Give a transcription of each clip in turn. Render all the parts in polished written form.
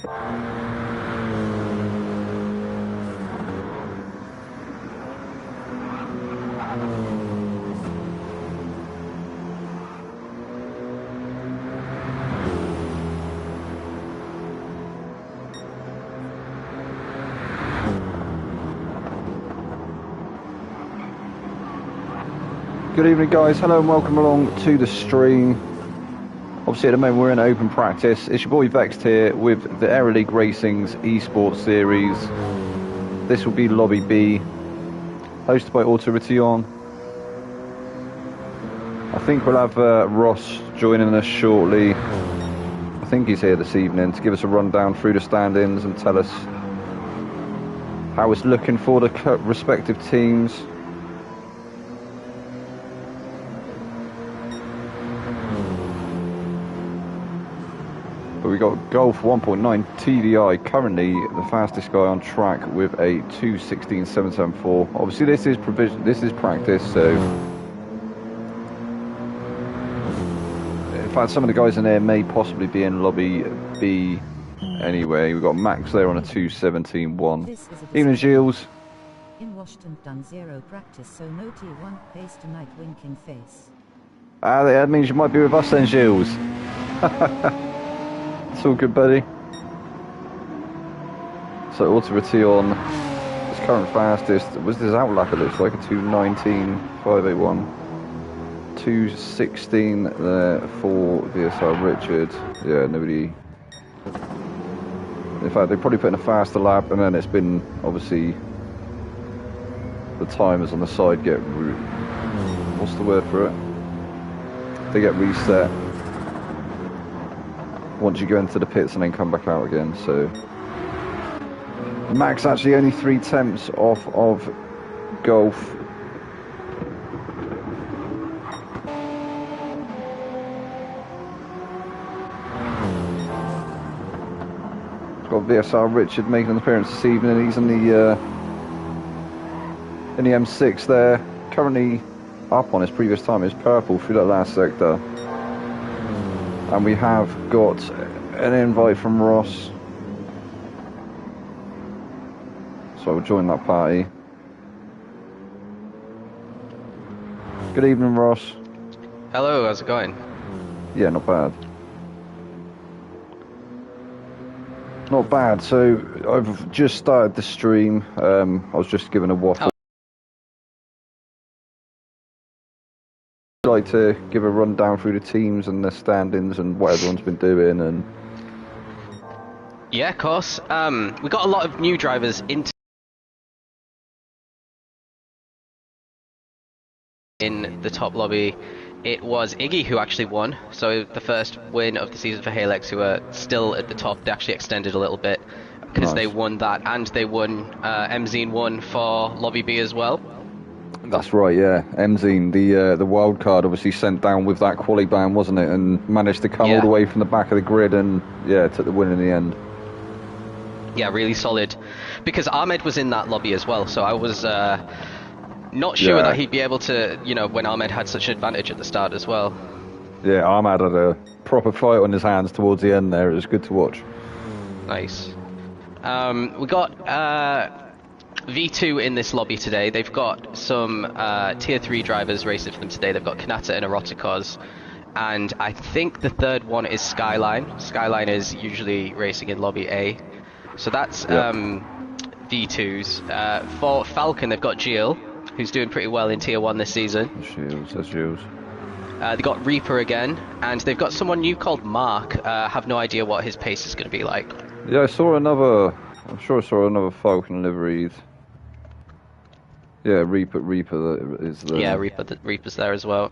Good evening, guys. Hello and welcome along to the stream. Obviously, at the moment, we're in open practice. It's your boy Vexed here with the Aero League Racing's Esports series. This will be Lobby B, hosted by Autoritillon. I think we'll have Ross joining us shortly. I think he's here this evening to give us a rundown through the standings and tell us how it's looking for the respective teams. But we got Golf 1.9 TDI, currently the fastest guy on track with a 2:16.774. Obviously, this is practice, so in fact, some of the guys in there may possibly be in Lobby B. Anyway, we've got Max there on a 2:17.1. Evening, Gilles. In Washington, done zero practice, so no T1 pace tonight. Winking face. Ah, that means you might be with us then, Gilles. It's all good, buddy. So Autoritillon, his current fastest was his outlap. It looks like a 2:19.581, 2:16 there for VSR Richard. Yeah, nobody. In fact, they probably put in a faster lap, and then it's been obviously the timers on the side get what's the word for it? They get reset once you go into the pits and then come back out again. So Max actually only 3 tenths off of Golf. Got VSR Richard making an appearance this evening. He's in the M6 there, currently up on his previous time. It's purple through that last sector. And we have got an invite from Ross, so we'll join that party. Good evening, Ross. Hello, how's it going? Yeah, not bad. Not bad. So I've just started the stream. I was just giving a waffle. I'd like to give a rundown through the teams and the standings and what everyone's been doing. And yeah, of course. We got a lot of new drivers in the top lobby. It was Iggy who actually won, so the first win of the season for Halex, who are still at the top. They actually extended a little bit because they won that, and they won MZine won for Lobby B as well. That's right, yeah. MZine, the wild card, obviously sent down with that quali ban, wasn't it? And managed to come all the way from the back of the grid and, yeah, took the win in the end. Yeah, really solid. Because Ahmed was in that lobby as well, so I was not sure that he'd be able to, you know, when Ahmed had such an advantage at the start as well. Yeah, Ahmed had a proper fight on his hands towards the end there. It was good to watch. Nice. We got V2 in this lobby today. They've got some tier 3 drivers racing for them today. They've got Kanata and Eroticos, and I think the third one is Skyline. Skyline is usually racing in lobby A, so that's V2's. For Falcon, they've got Gilles, who's doing pretty well in tier 1 this season. That's Shields. They got Reaper again, and they've got someone new called Mark. Have no idea what his pace is going to be like. Yeah, I'm sure I saw another Falcon liveried. Yeah, Reaper is there. Yeah, Reaper's there as well.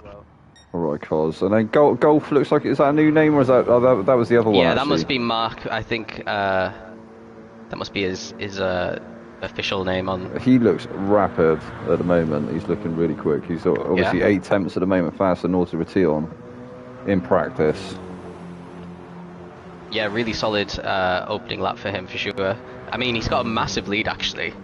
Alright, cause. And then Golf looks like, is that a new name, or is that, that was the other one? Yeah, actually? That must be Mark. I think that must be his official name on. He looks rapid at the moment. He's looking really quick. He's obviously 8 tenths at the moment faster than Autoritillon in practice. Yeah, really solid opening lap for him for sure. I mean, he's got a massive lead actually.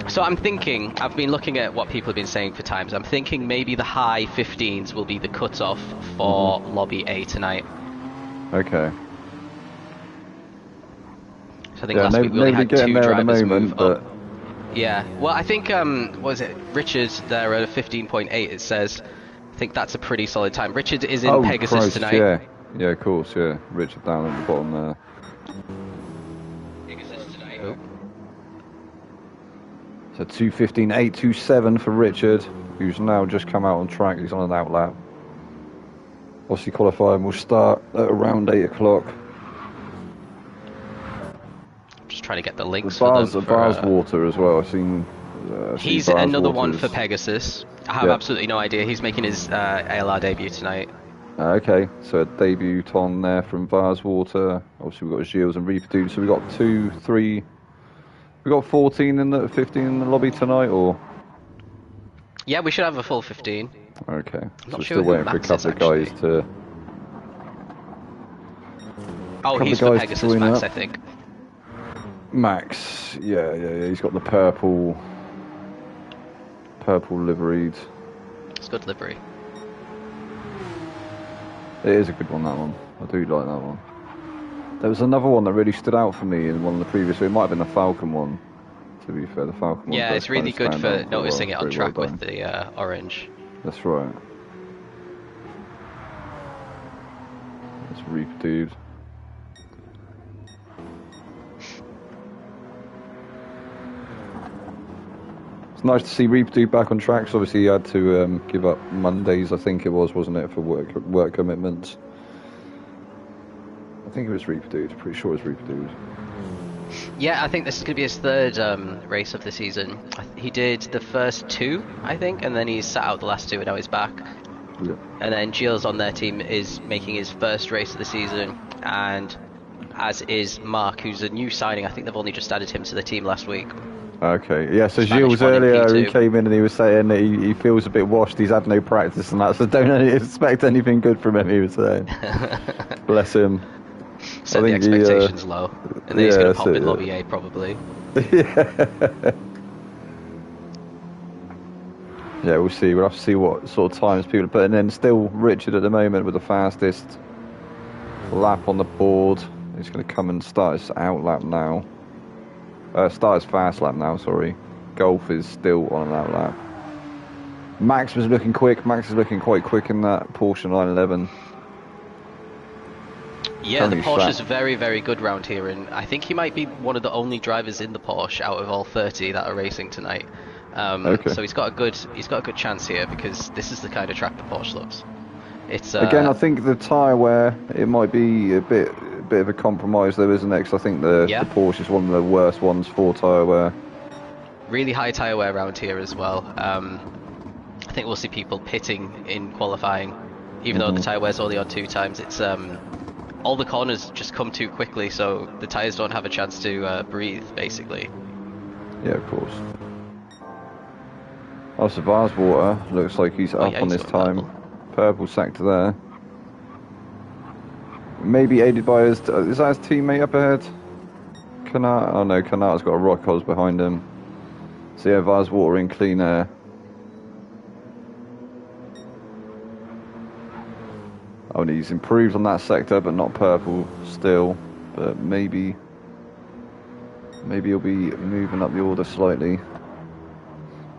So So I'm thinking, I've been looking at what people have been saying for times. I'm thinking maybe the high 15s will be the cutoff for Lobby A tonight. Okay. So I think last week we only had 2 drivers move up. But... Yeah. Well, I think, what was it? Richard there at a 15.8, it says. I think that's a pretty solid time. Richard is in Pegasus Christ, tonight. Yeah. Yeah, of course, yeah. Richard down at the bottom there. Pegasus tonight. Oh. So 2:15.827 for Richard, who's now just come out on track. He's on an out lap. Obviously, qualifying will start at around 8 o'clock. I'm just trying to get the links for them. Barswater as well. I've seen. He's another one for Pegasus. I have absolutely no idea. He's making his ALR debut tonight. Okay, so a debutant there from Barswater. Obviously, we've got Gilles and Reaper Dude. So we've got 2, 3. We got 14 in the 15 in the lobby tonight, or? Yeah, we should have a full 15. Okay, I'm so not we're sure still who waiting for a Max couple is, of guys actually. to. Oh, he's for Pegasus Max, I think. Max, yeah. He's got the purple liveried. It's good livery. It is a good one, that one. I do like that one. There was another one that really stood out for me in one of the previous. It might have been the Falcon one. To be fair, the Falcon one. Yeah, it's really good for noticing it on track well with the orange. That's right. That's Reaper Dude. It's nice to see Reaper Dude back on track. So obviously, he had to give up Mondays, I think it was, wasn't it, for work commitments. I think it was Reaper Dude. Pretty sure it was Reaper Dude. Yeah, I think this is going to be his third race of the season. He did the first 2, I think, and then he sat out the last 2 and now he's back. Yeah. And then Gilles on their team is making his first race of the season, and as is Mark, who's a new signing. I think they've only just added him to the team last week. Okay, yeah, so Spanish Gilles one in earlier, he P2. came in and he was saying that he feels a bit washed, he's had no practice and that, so don't expect anything good from him, he was saying. Bless him. Set the expectations low, and then he's going to pop in Lobby A probably. Yeah, we'll see. We'll have to see what sort of times people are putting in. Still Richard at the moment with the fastest lap on the board. He's going to come and start his out lap now. Start his fast lap now, sorry. Golf is still on an out lap. Max was looking quick. Max is looking quite quick in that Porsche 911. Yeah, the Porsche is very, very good round here, and I think he might be one of the only drivers in the Porsche out of all 30 that are racing tonight. Okay. So he's got a good chance here, because this is the kind of track the Porsche loves. It's again, I think the tyre wear, it might be a bit of a compromise though, isn't it? Because I think the Porsche is one of the worst ones for tyre wear. Really high tyre wear around here as well. I think we'll see people pitting in qualifying, even though the tyre wear's only on 2 times. It's all the corners just come too quickly, so the tyres don't have a chance to breathe, basically. Yeah, of course. Oh, so Barswater looks like he's up on this time. Purple sector there. Maybe aided by his... is that his teammate up ahead? Canard? Oh no, Canard's got a Rockhoz behind him. So yeah, Barswater in clean air. Oh, and he's improved on that sector, but not purple still. But maybe he'll be moving up the order slightly.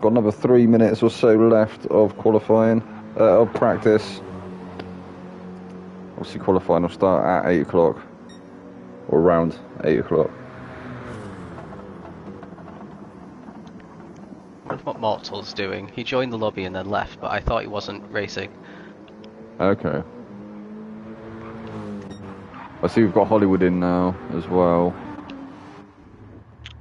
Got another 3 minutes or so left of qualifying, of practice. Obviously qualifying will start at 8 o'clock, or around 8 o'clock. What Mortal's doing. He joined the lobby and then left, but I thought he wasn't racing. Okay. I see we've got Hollywood in now as well.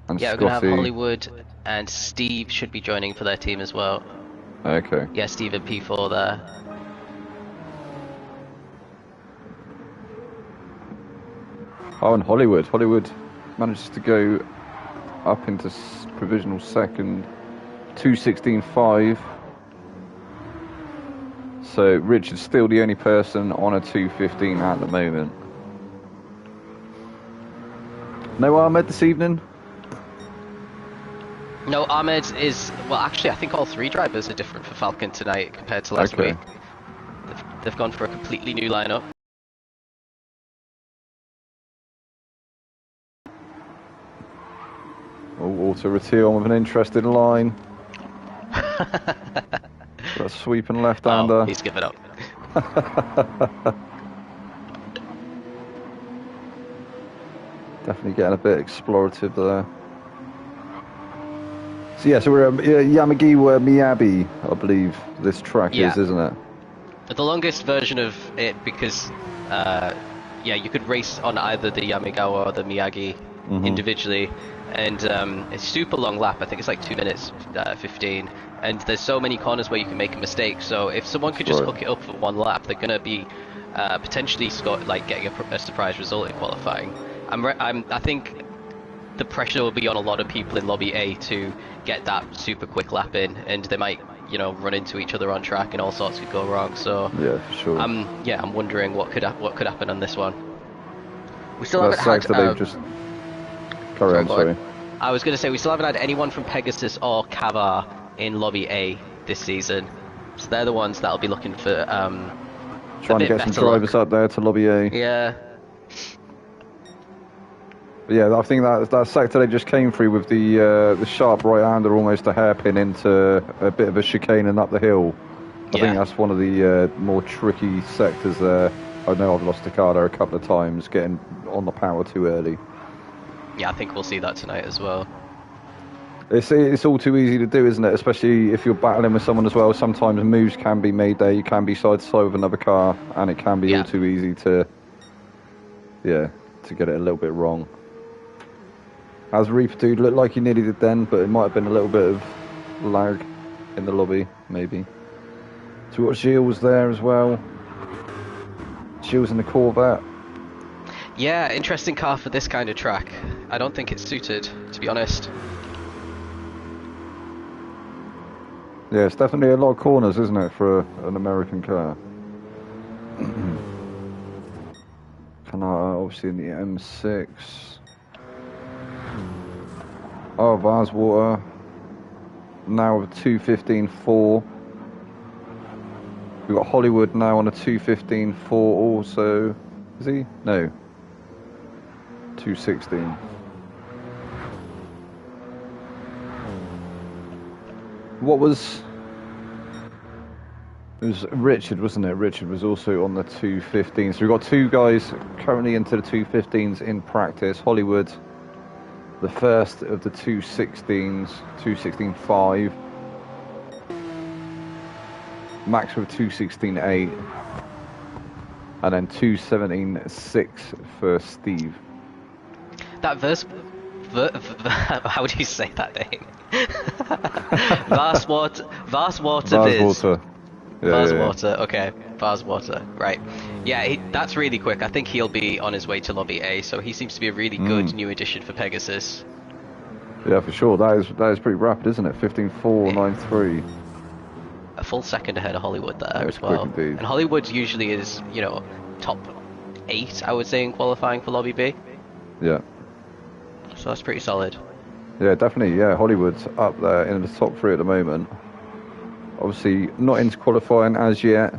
And yeah, Scotty. we're going to have Hollywood, and Steve should be joining for their team as well. Okay. Yeah, Steve and P4 there. Oh, and Hollywood. Hollywood manages to go up into provisional second, 2:16.5. So Richard's still the only person on a 2:15 at the moment. No Ahmed this evening? No, Ahmed is, well, actually, I think all three drivers are different for Falcon tonight compared to last Okay. week. They've gone for a completely new lineup. Oh, Auto Ratil with an interesting line. Got a sweeping left-hander. Oh, he's given up. Definitely getting a bit explorative there. So yeah, so we're Yamagiwa Miyabi, I believe this track Yeah. is, isn't it? The longest version of it because, yeah, you could race on either the Yamigawa or the Miyagi individually, and it's super long lap. I think it's like 2 minutes 15, and there's so many corners where you can make a mistake. So if someone could just hook it up for one lap, they're gonna be potentially getting a surprise result in qualifying. I think the pressure will be on a lot of people in Lobby A to get that super quick lap in, and they might, run into each other on track, and all sorts could go wrong. So yeah, for sure. I'm wondering what could happen on this one. We still That haven't sucks that they've just. Carry on, sorry. I was going to say we still haven't had anyone from Pegasus or Kavar in Lobby A this season, so they're the ones that'll be looking for trying to get some drivers up there to Lobby A. Yeah. But yeah, I think that sector they just came through with the sharp right-hander almost a hairpin into a bit of a chicane and up the hill. I think that's one of the more tricky sectors there. I know I've lost the car there a couple of times, getting on the power too early. Yeah, I think we'll see that tonight as well. It's all too easy to do, isn't it? Especially if you're battling with someone as well. Sometimes moves can be made there. You can be side to side with another car, and it can be all too easy to get it a little bit wrong. As Reaper Dude looked like he nearly did then, but it might have been a little bit of lag in the lobby, maybe. So we got Gilles there as well. Gilles in the Corvette. Yeah, interesting car for this kind of track. I don't think it's suited, to be honest. Yeah, it's definitely a lot of corners, isn't it, for an American car? Kanata, obviously in the M6. Oh, Varswater. Now with a 2:15.4. We've got Hollywood now on a 2:15.4 also. Is he? No. 2:16. What was... It was Richard, wasn't it? Richard was also on the 2:15. So we've got two guys currently into the 2:15s in practice. Hollywood, the first of the 2:16s, 2:16.5. Max with 2:16.8. And then 2:17.6 for Steve. That how do you say that name? Varswater. Varswater, okay. Varswater, right. Yeah, that's really quick. I think he'll be on his way to Lobby A, so he seems to be a really good new addition for Pegasus. Yeah, for sure. That is pretty rapid, isn't it? 15.493. A full second ahead of Hollywood there as well. And Hollywood usually is, top 8, I would say, in qualifying for Lobby B. Yeah. So that's pretty solid. Yeah, definitely. Yeah, Hollywood's up there in the top 3 at the moment. Obviously, not into qualifying as yet.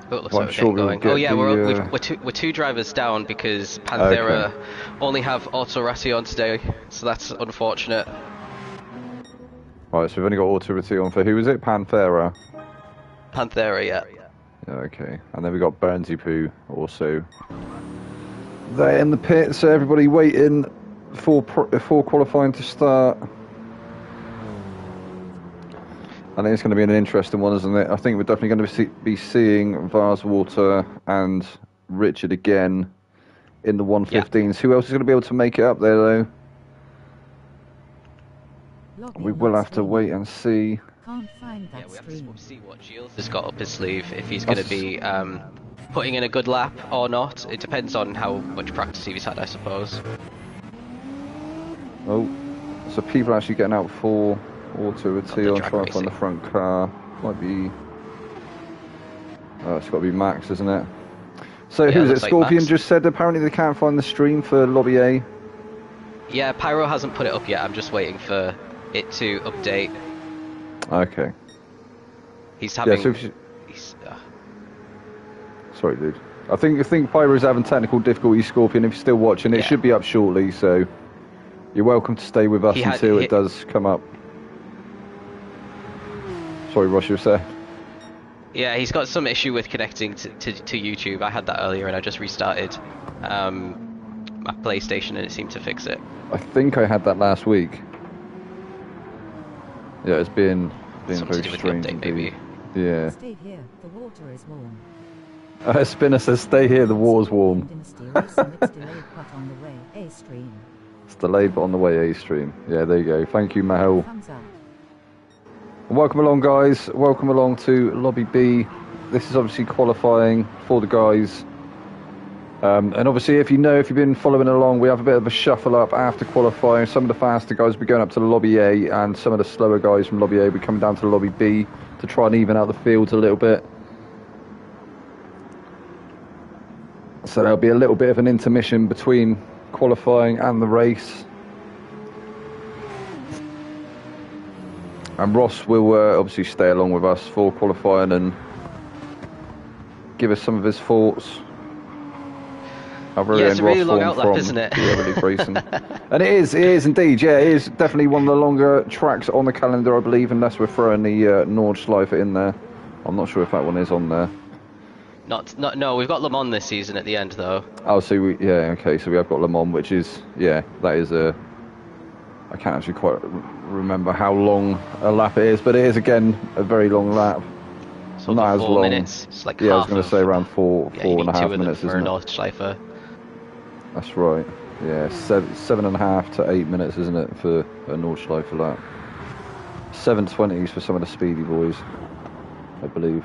But it looks like we're getting going. Oh yeah, we're two drivers down because Panthera only have Auto Ration today, so that's unfortunate. Right, so we've only got Auto Ration for who is it? Panthera. Panthera, yeah. Yeah, okay. And then we got Burnsy Poo also. They're in the pit, so everybody waiting for qualifying to start. I think it's going to be an interesting one, isn't it? I think we're definitely going to be seeing Varswater and Richard again in the 115s. Who else is going to be able to make it up there, though? We will have to wait and see. Can't find that stream. We'll see what Gilles has got up his sleeve, if he's going to be putting in a good lap or not. It depends on how much practice he's had, I suppose. Oh, so people are actually getting out for Auto Ration. I'll try and find the front car. Might be... Oh, it's got to be Max, isn't it? So who's it? Scorpion just said apparently they can't find the stream for Lobby A. Yeah, Pyro hasn't put it up yet. I'm just waiting for it to update. Okay. He's Yeah, having. so if you... He's, Sorry, dude. I think Pyro's having technical difficulties, Scorpion. If you're still watching, it Yeah. should be up shortly, so you're welcome to stay with us until it does come up. Sorry, Ross, you were saying? Yeah, he's got some issue with connecting to YouTube. I had that earlier, and I just restarted my PlayStation, and it seemed to fix it. I think I had that last week. Yeah, it's been Something very to do with the strange update, indeed. maybe. Yeah. Stay here, the water is warm. Spinner says, stay here, the war's warm. Dynasty Racing, it's delayed but on the way, A stream. It's delayed but on the way, A stream. Yeah, there you go. Thank you, Mahel. Thumbs up. And welcome along, guys. Welcome along to Lobby B. This is obviously qualifying for the guys. And obviously, if you've been following along, we have a bit of a shuffle up after qualifying. Some of the faster guys will be going up to the Lobby A, and some of the slower guys from Lobby A will be coming down to the Lobby B to try and even out the fields a little bit. So there'll be a little bit of an intermission between qualifying and the race. And Ross will obviously stay along with us for qualifying and give us some of his thoughts. Yeah, it's a really long outlap, isn't it? And it is indeed, yeah, it is definitely one of the longer tracks on the calendar, I believe, unless we're throwing the Nordschleife in there. I'm not sure if that one is on there. No, we've got Le Mans this season at the end, though. Oh, so we have got Le Mans, which is, yeah, that is I can't actually quite remember how long a lap it is, but it is, again, a very long lap. So not as 4 long. minutes. It's like yeah, I was half going to say around four you and a need half two minutes, for isn't a it? Nordschleife. That's right. Yeah, 7.5 to 8 minutes, isn't it, for a Nordschleife lap? 7:20s for some of the speedy boys, I believe.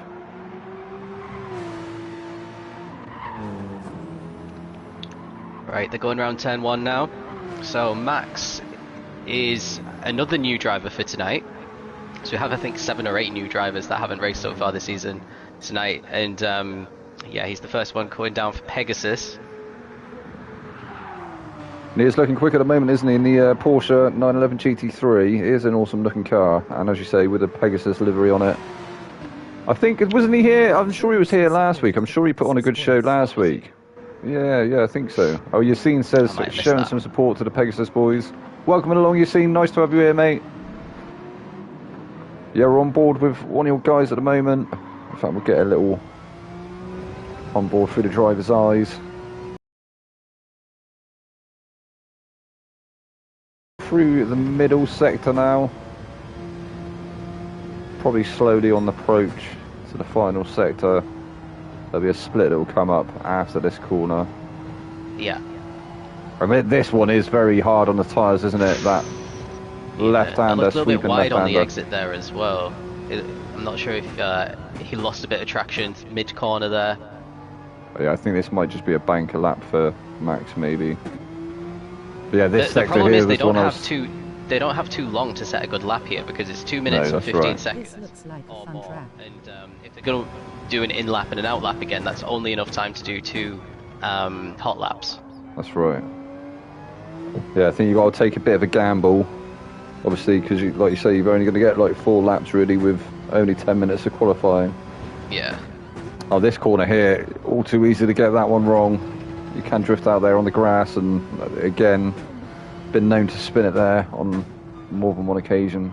Right, they're going around turn 1 now. So Max is another new driver for tonight. So we have, I think, 7 or 8 new drivers that haven't raced so far this season tonight. And yeah, he's the first one going down for Pegasus. And he is looking quick at the moment, isn't he, in the Porsche 911 GT3. It is an awesome looking car, and as you say, with a Pegasus livery on it. I think, wasn't he here? I'm sure he was here last week. I'm sure he put on a good show last week. Yeah, I think so. Oh, Yassine says, showing some support to the Pegasus boys. Welcome along, Yassine. Nice to have you here, mate. Yeah, we're on board with one of your guys at the moment. In fact, we'll get a little on board through the driver's eyes. Through the middle sector now. Probably slowly on the approach to the final sector. There'll be a split that will come up after this corner. Yeah. I mean, this one is very hard on the tyres, isn't it? That left-hander, sweeping left-hander. A little bit wide on the exit there as well. I'm not sure if he lost a bit of traction mid-corner there. Yeah, I think this might just be a banker lap for Max, maybe. But yeah, this sector the problem here is was they don't have too long to set a good lap here because it's 2 minutes and 15 seconds This looks like a fun track. And if they're going to do an in lap and an out lap again, that's only enough time to do 2 hot laps. That's right. Yeah, I think you've got to take a bit of a gamble, obviously, because like you say, you're only going to get like 4 laps really with only 10 minutes of qualifying. Yeah. Oh, this corner here, all too easy to get that one wrong. You can drift out there on the grass, and again, been known to spin it there on more than one occasion.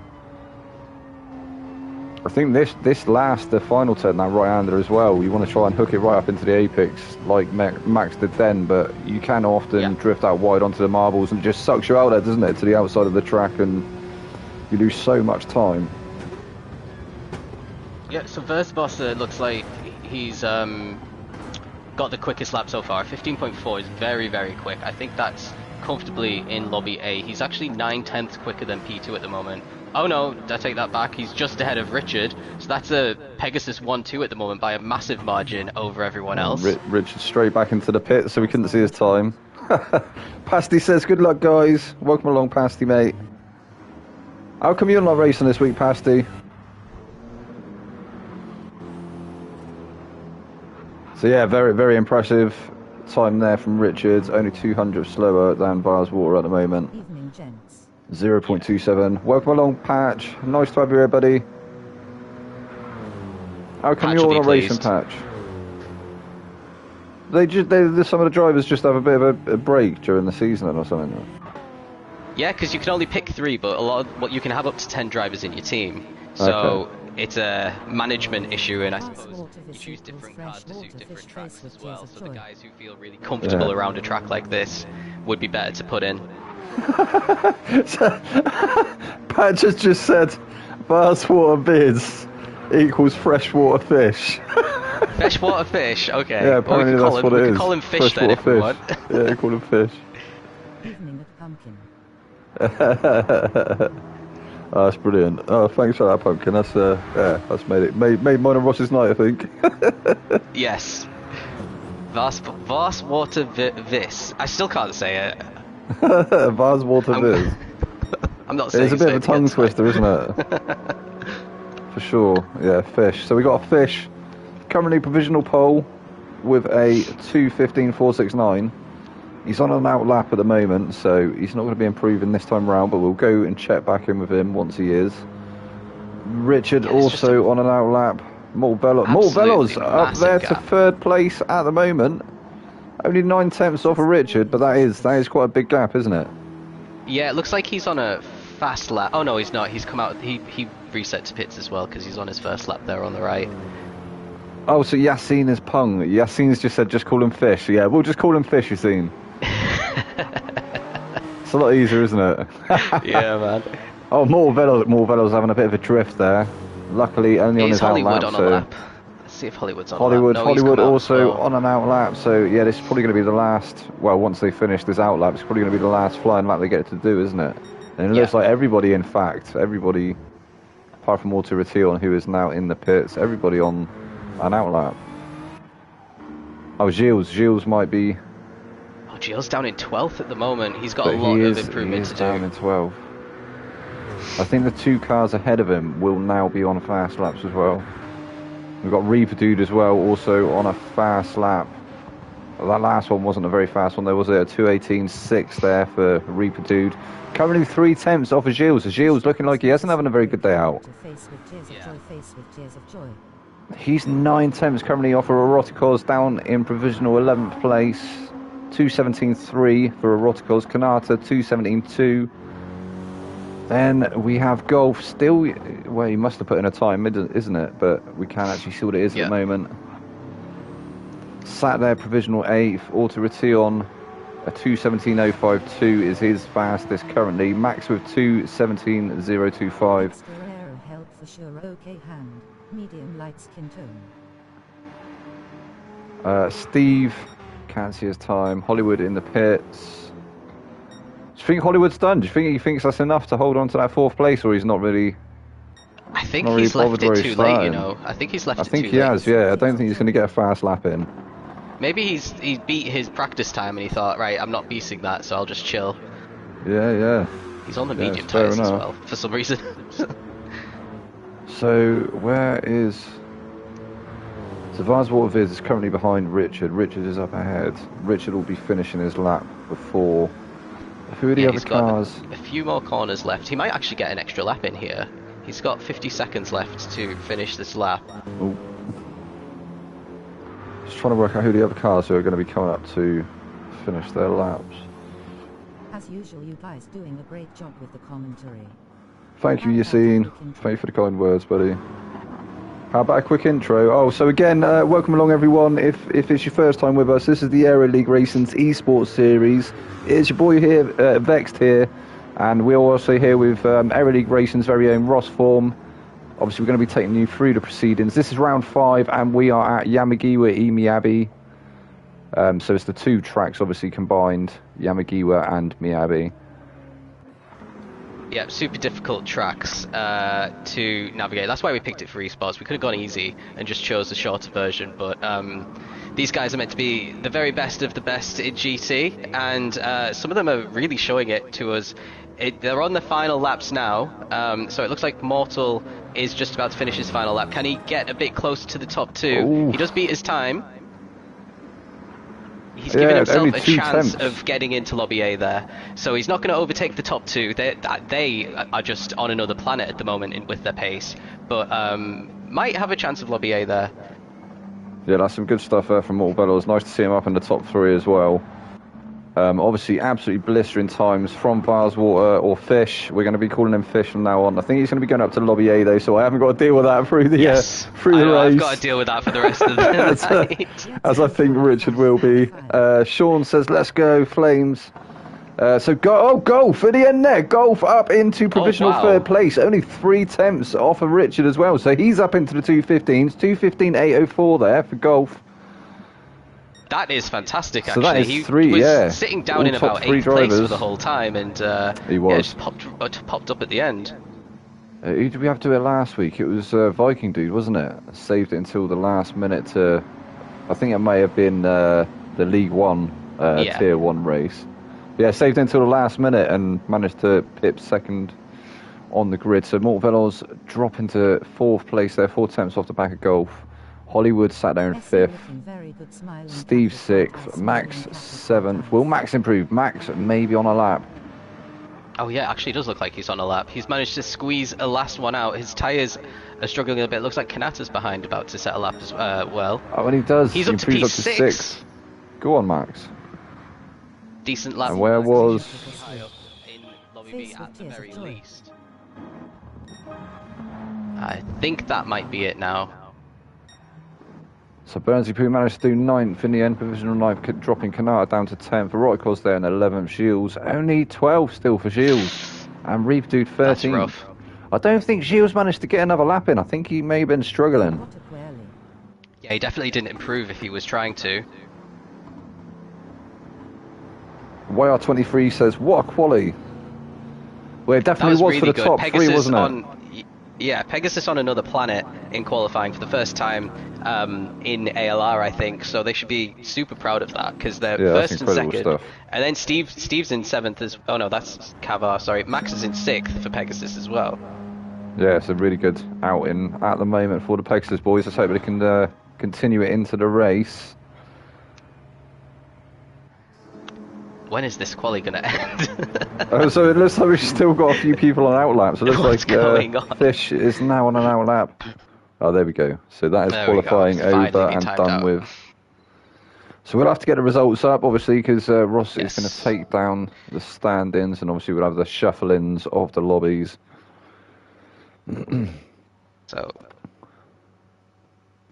I think the final turn, that right-hander as well, you want to try and hook it right up into the apex like Max did then, but you can often drift out wide onto the marbles and it just sucks you out there, doesn't it, to the outside of the track, and you lose so much time. Yeah, so Versboss looks like he's got the quickest lap so far. 15.4 is very, very quick. I think that's comfortably in Lobby A. He's actually 9/10 quicker than P2 at the moment. Oh no, I take that back. He's just ahead of Richard. So that's a Pegasus 1-2 at the moment by a massive margin over everyone else. Richard straight back into the pit, so we couldn't see his time. Pasty says, good luck, guys. Welcome along, Pasty, mate. How come you're not racing this week, Pasty? So yeah, very, very impressive. time there from Richards, only 200 slower than Barswater at the moment. Evening, gents. 0.27. Welcome along, Patch. Nice to have you here, buddy. How come Patch you're will not be racing, pleased. Patch? Some of the drivers just have a bit of a break during the season or something. Yeah, because you can only pick 3, but you can have up to 10 drivers in your team. So Okay. it's a management issue, and I suppose Water you fish choose equals different fresh cars to suit water different fish tracks face with as well. tears of So the joy. guys who feel really comfortable Yeah. around a track like this would be better to put in. Patch has just said Barswater Biz equals freshwater fish. Freshwater fish, okay. Yeah, Well, apparently that's what it we is. could call him fish then if we Freshwater want. fish. Yeah, call him fish. Evening at Pumpkin. Oh, that's brilliant. Oh, thanks for that, Pumpkin. That's that's made mine and Ross's night, I think. Yes. Varswater Vis. I still can't say it. Barswater Biz. I'm not saying It's a bit of a it tongue again twister, tonight. isn't it? For sure. Yeah, fish. So we got a fish. Currently provisional pole with a 2:15.469. He's on an out lap at the moment, so he's not going to be improving this time round, but we'll go and check back in with him once he is. Richard Yeah, it's just also on an out lap. Morvello's Absolutely up there massive to gap. 3rd place at the moment. Only 9 tenths off of Richard, but that is quite a big gap, isn't it? Yeah, it looks like he's on a fast lap. Oh no, he's not. He's come out. He reset to pits as well because he's on his first lap there on the right. Oh, so Yassine is Pung. Yassine's just said just call him Fish. Yeah, we'll just call him Fish, Yassine. It's a lot easier, isn't it? Yeah, man. Oh, Morvello's having a bit of a drift there. Luckily, only on Is his out Hollywood lap. on a So lap? Let's see if Hollywood's on Hollywood, a lap. No, he's come out as also well. on an out lap. So yeah, this is probably going to be the last. Well, once they finish this out lap, it's probably going to be the last flying lap they get to do, isn't it? And it looks Yeah. like everybody, in fact, everybody, apart from Auto Retion, who is now in the pits, everybody on an out lap. Oh, Gilles might be. Oh, Gilles down in 12th at the moment. He's got But a lot he of is improvement to down do. in 12. I think the 2 cars ahead of him will now be on fast laps as well. We've got Reaper Dude as well, also on a fast lap. Well, that last one wasn't a very fast one. There was a 2:18.6 there for Reaper Dude. Currently 3 tenths off of Gilles. Gilles looking like he hasn't having a very good day out. Face with tears of joy, face with tears of joy. He's 9 tenths currently off of Eroticos, down in provisional 11th place. 2:17.3 for Eroticos. Kanata 2:17.2. Then we have Golf still. Well, he must have put in a time, isn't it? But we can't actually see what it is at the moment. Sat there, provisional 8th. Auto Retion, a 2:17.052 is his fastest currently. Max with 2:17.025. Extra Aero help for sure. Okay hand. Medium light skin tone. Steve, can't see his time. Hollywood in the pits. Do you think Hollywood's done? Do you think he thinks that's enough to hold on to that 4th place, or he's not really? I think Not he's really left bothered it where too he's late, you starting. know. I think he's left I it think too he late. has. Yeah, I don't think he's going to get a fast lap in. Maybe he beat his practice time and he thought, right, I'm not beating that, so I'll just chill. Yeah. He's on the Yeah, medium fair tyres as enough. well, for some reason. So where is? So Varswater Viz is currently behind Richard. Richard is up ahead. Richard will be finishing his lap before. Who are the other he's got cars? a few more corners left. He might actually get an extra lap in here. He's got 50 seconds left to finish this lap. Oh. Just trying to work out who the other cars who are going to be coming up to finish their laps. As usual, you guys doing a great job with the commentary. Thank you, Yassine. Thank you for the kind words, buddy. How about a quick intro? Oh, so again, welcome along everyone. If it's your first time with us, this is the Aero League Racing's Esports series. It's your boy here, Vexed here, and we're also here with Aero League Racing's very own Ross Form. Obviously, we're going to be taking you through the proceedings. This is round 5, and we are at Yamagiwa Miyabi. So it's the 2 tracks, obviously, combined, Yamagiwa and Miyabi. Yeah, super difficult tracks to navigate. That's why we picked it for esports. We could have gone easy and just chose the shorter version, but these guys are meant to be the very best of the best in GT, and some of them are really showing it to us. They're on the final laps now, so it looks like Mortal is just about to finish his final lap. Can he get a bit closer to the top 2? Ooh. He does beat his time. he's giving himself only a 2 chance tenths. of getting into Lobby A there. So he's not going to overtake the top 2. They are just on another planet at the moment with their pace, but might have a chance of Lobby A there. Yeah, that's some good stuff there from Mortal Bellows. Nice to see him up in the top 3 as well. Obviously, absolutely blistering times from Varswater or Fish. We're going to be calling him Fish from now on. I think he's going to be going up to Lobby A though, so I haven't got to deal with that through the through the race. I've got to deal with that for the rest of the night. As I think Richard will be. Sean says, "Let's go, Flames." So Golf at the end there. Golf up into provisional wow. 3rd place. Only 3 tenths off of Richard as well. So he's up into the 2:15s. 2:15.804 there for Golf. That is fantastic, So actually. that is he 3, was yeah. sitting down All in top about 3 8th place drivers. for the whole time, and He was. yeah, just popped up at the end. Who did we have to do it last week? It was Viking dude, wasn't it? Saved it until the last minute to... I think it may have been the League One Tier 1 race. Yeah, saved it until the last minute and managed to pip second on the grid. So Mortal Veloz drop into 4th place there, 4 tenths off the back of Golf. Hollywood sat there in 5th. Steve 6th. Max 7th. Will Max improve? Max maybe on a lap. Oh yeah, actually it does look like he's on a lap. He's managed to squeeze a last one out. His tyres are struggling a bit. Looks like Kanata's behind, about to set a lap as well. Oh, and he does. He's he up to improves P6. up to 6. Go on, Max. Decent lap. And where was... High up in Lobby B at the very least. I think that might be it now. So Burnsy Poo managed to do 9th in the end, provisional 9th, dropping Kanata down to 10th. Eroticos there in 11th. Shields only 12 still for Shields. And Reef Dude 13th. That's rough. I don't think Shields managed to get another lap in. I think he may have been struggling. Yeah, he definitely didn't improve if he was trying to. YR23 says, what a quali. Well, it definitely was really for the good. top Pegasus 3, wasn't it? Yeah, Pegasus on another planet in qualifying for the first time in ALR, I think. So they should be super proud of that, because they're first and second. Stuff. And then Steve's in 7th as... Oh no, that's Kavar, sorry. Max is in 6th for Pegasus as well. Yeah, it's a really good outing at the moment for the Pegasus boys. Let's hope they can continue it into the race. When is this quali going to end? So it looks like we've still got a few people on outlap. So it looks What's going like on? Fish is now on an outlap. Oh, there we go. So that is qualifying over and done with. So we'll have to get the results up, obviously, because Ross is going to take down the stand-ins, and obviously we'll have the shuffle-ins of the lobbies. So...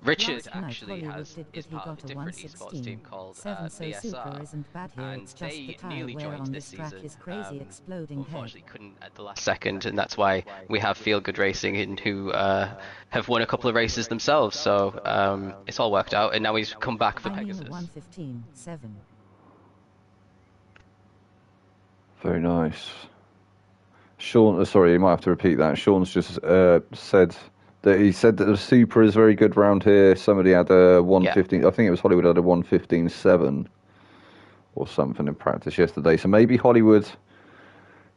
Richard actually is part of a different esports team called BSR, and they nearly joined this season, unfortunately couldn't at the last second, and that's why we have Feel Good Racing in, who have won a couple of races themselves, so it's all worked out, and now he's come back for Pegasus. Very nice. Sean, sorry, you might have to repeat that. Sean's just said... He said that the Super is very good round here. Somebody had a 1:15. I think it was Hollywood had a 1:15.7 or something in practice yesterday. So maybe Hollywood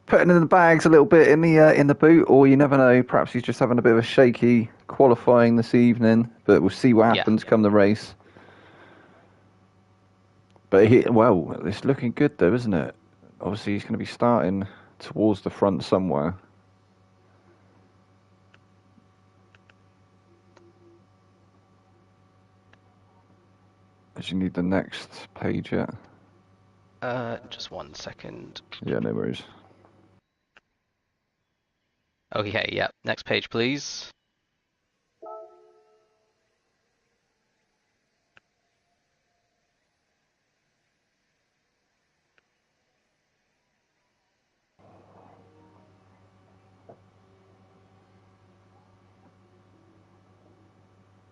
putting in the bags a little bit in the boot, or you never know. Perhaps he's just having a bit of a shaky qualifying this evening. But we'll see what happens come the race. But it's looking good though, isn't it? Obviously, he's going to be starting towards the front somewhere. As you need the next page yet? Just 1 second. Yeah, no worries. Okay, yeah. Next page, please.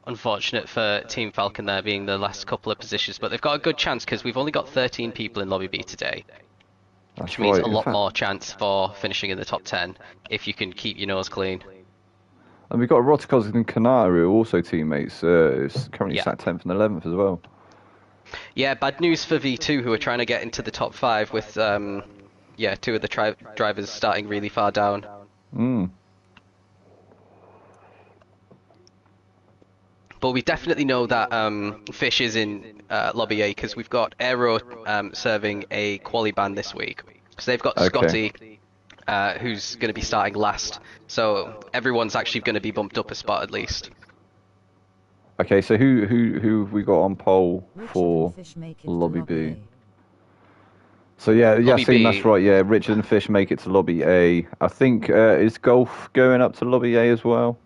Unfortunate for Team Falcon there being the last couple of positions, but they've got a good chance because we've only got 13 people in Lobby B today. Which means a lot more chance for finishing in the top 10 if you can keep your nose clean. And we've got Eroticos and Kanata, who are also teammates. Is currently sat 10th and 11th as well. Yeah, bad news for V2, who are trying to get into the top 5 with, two of the drivers starting really far down. But we definitely know that Fish is in Lobby A because we've got Aero serving a quali ban this week. Because they've got Okay. Scotty, who's going to be starting last. So everyone's actually going to be bumped up a spot at least. Okay, so who have we got on pole Richard for and Fish make it to Lobby Lobby B? So yeah, Lobby Yassine, B. that's right. Yeah, Richard and Fish make it to Lobby A. I think is Golf going up to Lobby A as well?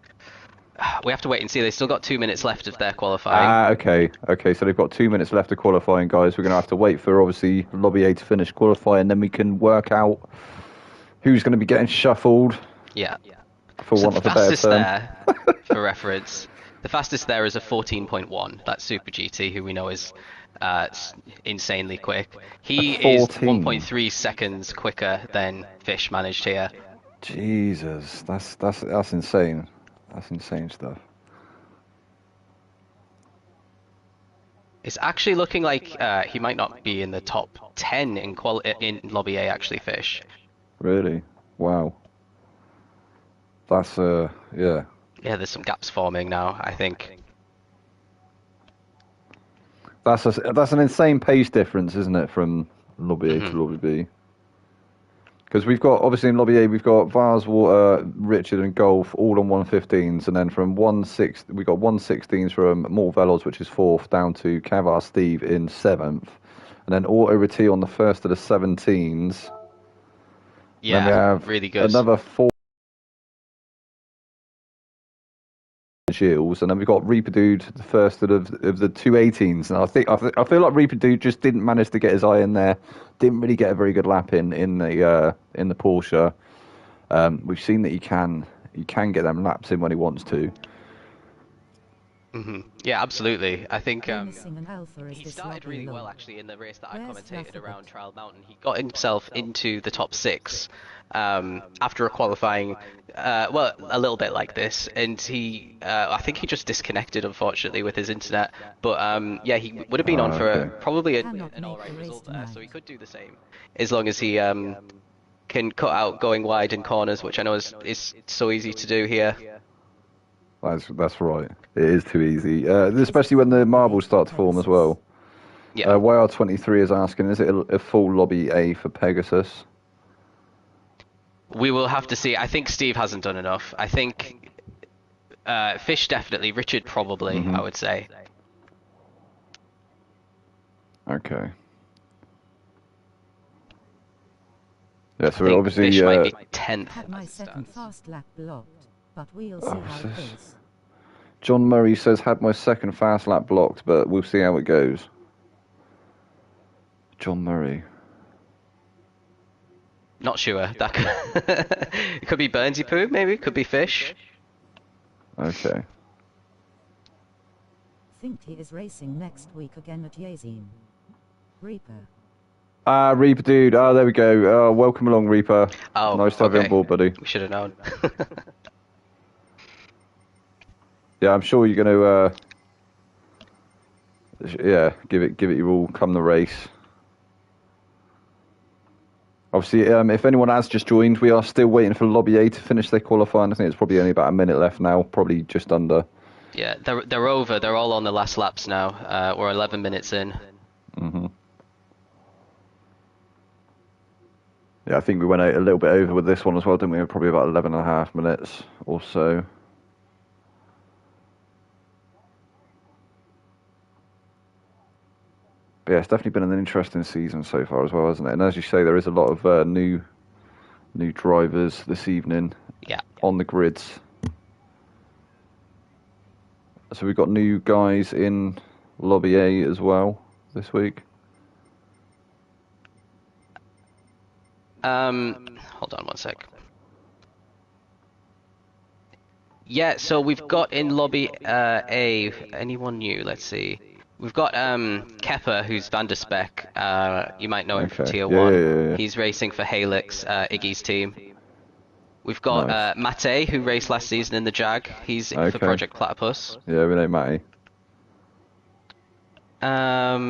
We have to wait and see. They've still got 2 minutes left of their qualifying. Ah, okay, okay. So they've got 2 minutes left of qualifying, guys. We're gonna have to wait for obviously Lobby A to finish qualifying, then we can work out who's going to be getting shuffled. Yeah. For So want the of a better fastest term. there, for reference, the fastest there is a 14.1. That's Super GT, who we know is insanely quick. He is 14. 1.3 seconds quicker than Fish managed here. Jesus, that's insane. That's insane stuff. It's actually looking like he might not be in the top 10 in Lobby A, actually, Fish. Really? Wow. That's yeah. Yeah, there's some gaps forming now, I think. That's an insane pace difference, isn't it, from Lobby A to Mhm. Lobby B? Because we've got obviously in Lobby A we've got Vars, Water, Richard, and Golf all on 115s, and then from 1/6 we got 1/16s from Mort Velos, which is fourth, down to Cavar Steve in seventh, and then Auto Reti on the first of the 17s. Yeah, Then we have really good. another four Shields, and then we've got Reaper Dude, the first of the 218s. And I feel like Reaper Dude just didn't manage to get his eye in there. Didn't really get a very good lap in the Porsche. We've seen that he can get them laps in when he wants to. Yeah, absolutely. I think Missing an alpha is he this started lobby really low. well actually in the race that I Where's commentated Rafa around Bot? Trial Mountain. He got himself into the top 6 after a qualifying, well, a little bit like this, and he, I think he just disconnected unfortunately with his internet. But yeah, he would have been on for Okay. probably Cannot an make alright the race result there, so tonight. he could do the same as long as he can cut out going wide in corners, which I know is so easy to do here. That's right. It is too easy, especially when the marbles start to form as well. Yeah. YR23 is asking, is it a full Lobby A for Pegasus? We will have to see. I think Steve hasn't done enough. I think Fish definitely, Richard probably, I would say. Okay. Yeah, I so think obviously Fish might be 10th Had my as it second stands. fast lap blocked, but we'll see how it goes. John Murray says, had my second fast lap blocked, but we'll see how it goes. John Murray. Not sure. That could, it could be Burnsy Poo, maybe. It could be Fish. Okay. Think he is racing next week again at Yazine. Reaper. Reaper Dude. There we go. Welcome along, Reaper. Oh, nice to have you on okay. board, buddy. We should have known. Yeah, I'm sure you're going to, yeah, give it your all come the race. Obviously, if anyone has just joined, we are still waiting for Lobby A to finish their qualifying. I think it's probably only about a minute left now, probably just under. Yeah, they're over. They're all on the last laps now. We're 11 minutes in. Yeah, I think we went a little bit over with this one as well, didn't we? Probably about 11 and a half minutes or so. But yeah, it's definitely been an interesting season so far as well, hasn't it? And as you say, there is a lot of new drivers this evening Yeah. on the grids. So we've got new guys in Lobby A as well this week. Hold on one sec. Yeah, so we've got in Lobby A, anyone new? Let's see. We've got Kepper, who's Van der Speck. You might know him from Okay. Tier Yeah, 1. yeah. He's racing for Halix, Iggy's team. We've got Nice. Mate, who raced last season in the Jag. He's for Okay. Project Platypus. Yeah, we know Matty. I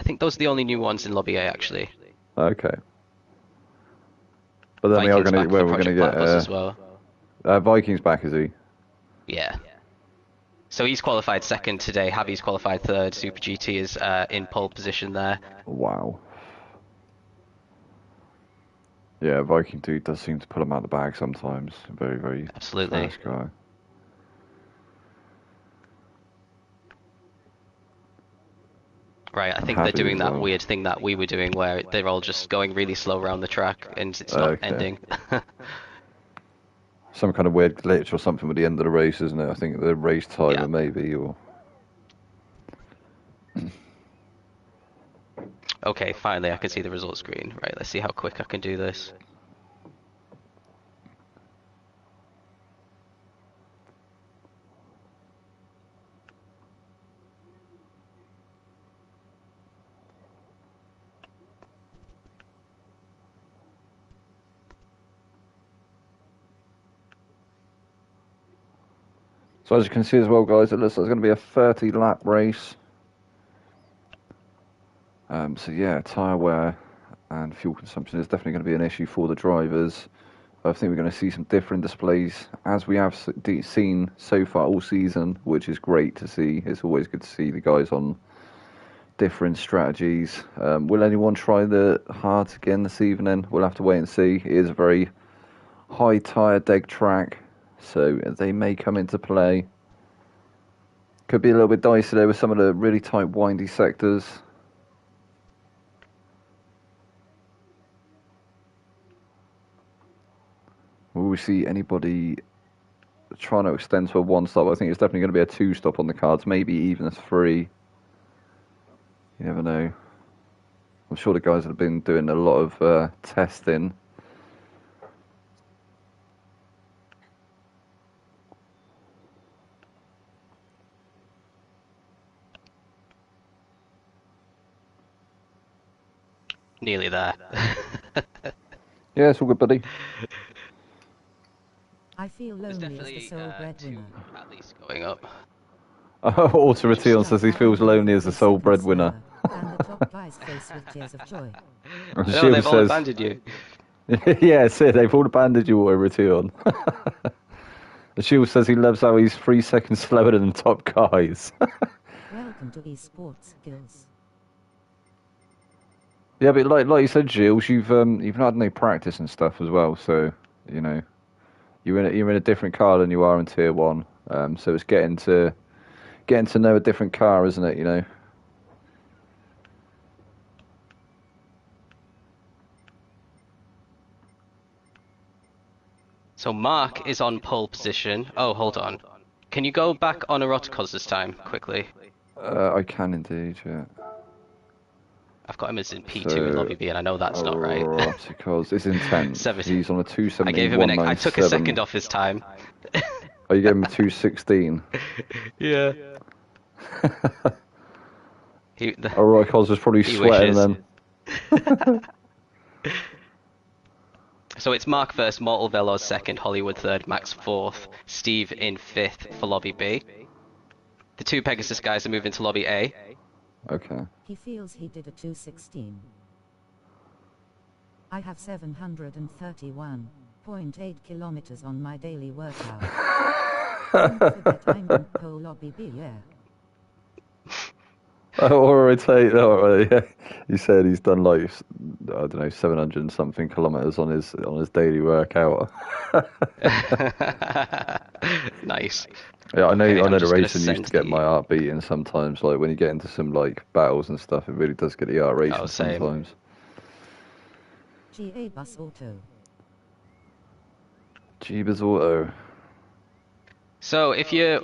think those are the only new ones in Lobby A, actually. Okay. But then Vikings back for we're going to Project get Platypus as well. Vikings back, is he? Yeah. So he's qualified second today. Javi's qualified third. Super GT is in pole position there. Wow. Yeah, Viking dude does seem to pull him out of the bag sometimes. Very, very Absolutely. fast guy. Right, I And think they're Javi doing as that well. weird thing that we were doing where they're all just going really slow around the track and it's not Okay. ending. Some kind of weird glitch or something with the end of the race, isn't it? I think the race timer Yeah. maybe, or... Okay, finally I can see the result screen. Right, let's see how quick I can do this. So as you can see as well, guys, it looks like it's going to be a 30-lap race. So yeah, tyre wear and fuel consumption is definitely going to be an issue for the drivers. I think we're going to see some different displays as we have seen so far all season, which is great to see. It's always good to see the guys on different strategies. Will anyone try the hards again this evening? We'll have to wait and see. It is a very high tyre deg track, so they may come into play. Could be a little bit dicey there with some of the really tight windy sectors. Will we see anybody trying to extend to a one stop? I think it's definitely going to be a two stop on the cards, maybe even a three. You never know. I'm sure the guys have been doing a lot of testing. Nearly there. Yeah, it's all good, buddy. I feel There's lonely as the definitely sole two breadwinner. at least going up. Auto Retion says he feels lonely as the sole breadwinner. And the top guy's face with tears of joy. And No, Shield they've all says, abandoned you. yeah, it's it. They've all abandoned you, Auto Retion. The Shield says he loves how he's 3 seconds slower than the top guys. Welcome to Esports, Gills. Yeah, but like you said, Gilles, you've not had no practice and stuff as well, so you know you're in a different car than you are in Tier 1. So it's getting to know a different car, isn't it? You know. So Mark is on pole position. Oh, hold on. Can you go back on Eroticos this time, quickly? I can indeed, yeah. I've got him as in P2 So, in Lobby B, and I know that's not right. Because it's intense. 70. He's on a 270. I gave him I took a second off his time. Oh, you gave him a 216. Yeah. He, Alright, Cos was probably he sweating wishes. then. So it's Mark first, Mortal Veloz second, Hollywood third, Max fourth, Steve in fifth for Lobby B. The two Pegasus guys are moving to Lobby A. Okay. He feels he did a 216. I have 731.8 kilometers on my daily workout. Don't forget I'm in pole Lobby B, yeah. Alright, yeah. He said he's done like, I don't know, 700 and something kilometers on his daily workout. Nice. Yeah, I know. Okay, I I'm know the just gonna racing used send to get the- my heart beating sometimes. Like when you get into some like battles and stuff, it really does get the heart racing Oh, same. sometimes. GA Bus Auto. Jeebus Auto. So if you're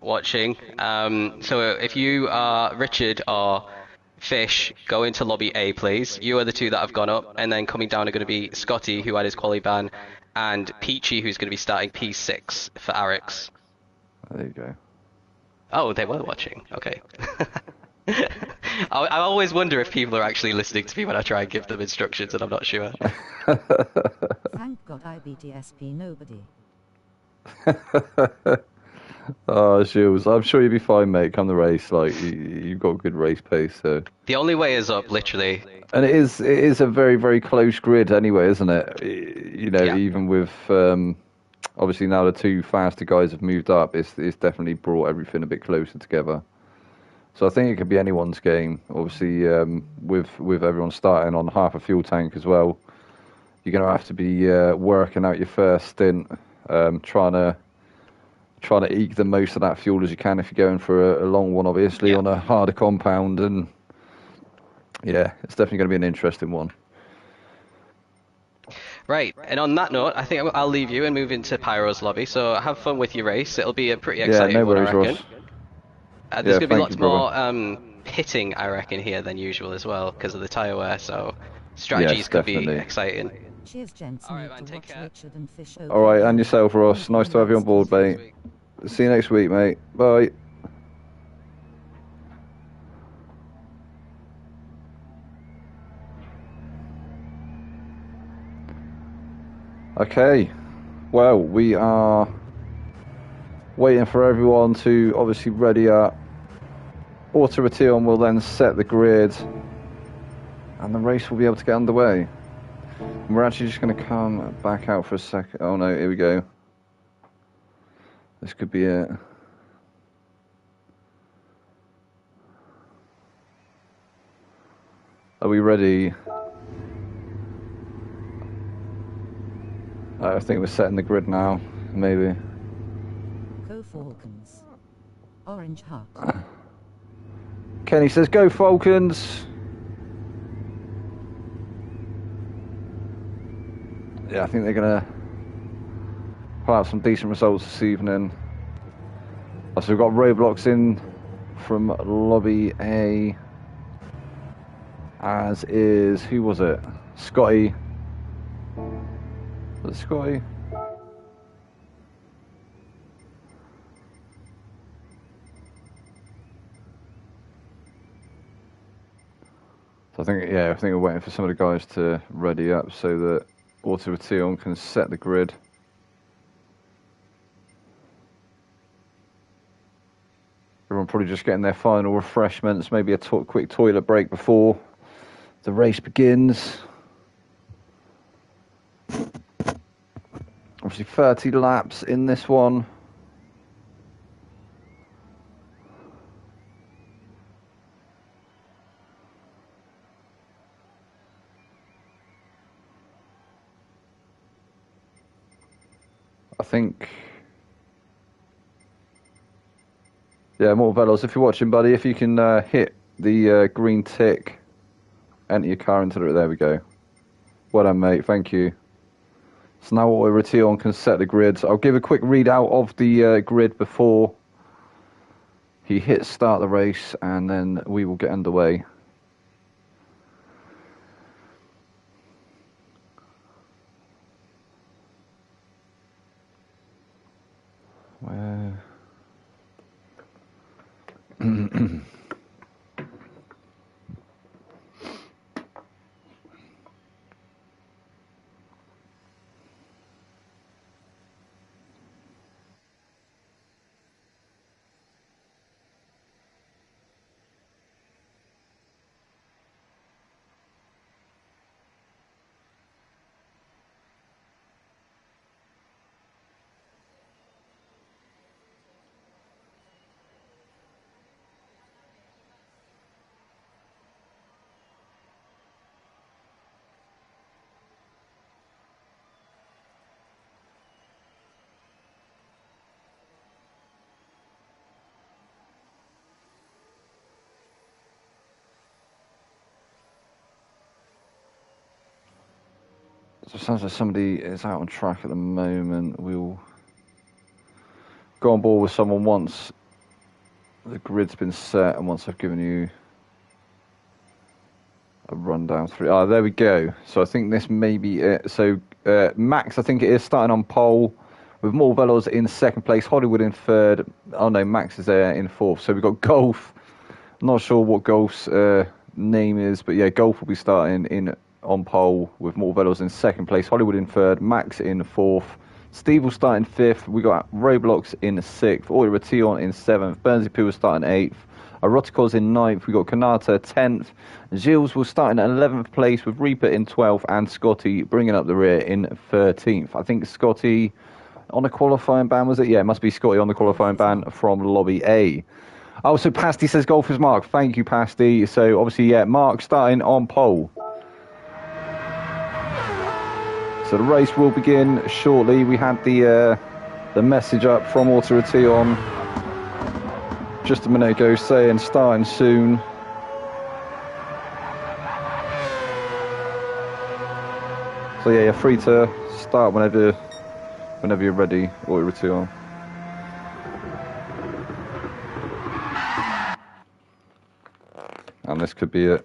watching, so if you are Richard or Fish, go into Lobby A, please. You are the two that have gone up, and then coming down are going to be Scotty, who had his quali ban, and Peachy, who's going to be starting P6 for Arix. There you go. Oh, they were watching. Okay. I always wonder if people are actually listening to me when I try and give them instructions, and I'm not sure. Thank God I beat ESP nobody. Oh, Shields, I'm sure you'll be fine, mate. Come the race, like you've got good race pace. So. The only way is up, literally. And it is a very very close grid anyway, isn't it? You know, Yeah. even with Obviously now the two faster guys have moved up, it's definitely brought everything a bit closer together. So I think it could be anyone's game. Obviously, with everyone starting on half a fuel tank as well, you're going to have to be working out your first stint, trying to eke the most of that fuel as you can if you're going for a long one, obviously, on a harder compound. And yeah, it's definitely going to be an interesting one. Right, and on that note, I think I'll leave you and move into Pyro's lobby. So have fun with your race. It'll be a pretty exciting no one, I worries, reckon. Ross. There's going to be lots more pitting, I reckon, here than usual as well because of the tyre wear. So strategies could be exciting. Cheers, gents. All right, man, take care. All right, and yourself, Ross. Nice to have you on board, mate. See you next week, mate. Bye. Okay, well, we are waiting for everyone to obviously ready up. Autorotation will then set the grid, and the race will be able to get underway. And we're actually just going to come back out for a second. Oh no, here we go. This could be it. Are we ready? I think we're setting the grid now, maybe. Go Falcons. Orange heart. Kenny says, go Falcons! Yeah, I think they're going to pull out some decent results this evening. So we've got Roblox in from Lobby A, as is, who was it? Scotty. Was it Scotty? So I think we're waiting for some of the guys to ready up so that Autorotation can set the grid. Everyone probably just getting their final refreshments, maybe a quick toilet break before the race begins. Obviously 30 laps in this one. I think, yeah, more Velos, if you're watching, buddy, if you can hit the green tick, enter your car into it. There we go. Well done, mate. Thank you. So now Autorotation can set the grids. I'll give a quick readout of the grid before he hits start the race, and then we will get underway. Where? So it sounds like somebody is out on track at the moment. We'll go on board with someone once the grid's been set and once I've given you a rundown through. Ah, there we go. So I think this may be it. So Max, I think it is, starting on pole with more Velos in second place, Hollywood in third. Oh no, Max is there in fourth. So we've got Golf. I'm not sure what Golf's name is, but yeah, Golf will be starting in on pole with more Velos in second place, Hollywood in third, Max in fourth, Steve will start in fifth, we got Roblox in sixth, Autorotation in seventh, Burnsy Poo will start in eighth, Eroticos in ninth, we got Kanata 10th, Gilles will start in 11th place with Reaper in 12th, and Scotty bringing up the rear in 13th. I think Scotty on a qualifying ban, was it? Yeah, it must be Scotty on the qualifying ban from Lobby A. Oh, so Pasty says golfers Mark. Thank you, Pasty. So obviously, yeah, Mark starting on pole. So the race will begin shortly. We had the message up from Autorotation just a minute ago saying starting soon. So yeah, you're free to start whenever you're ready, Autorotation. And this could be it.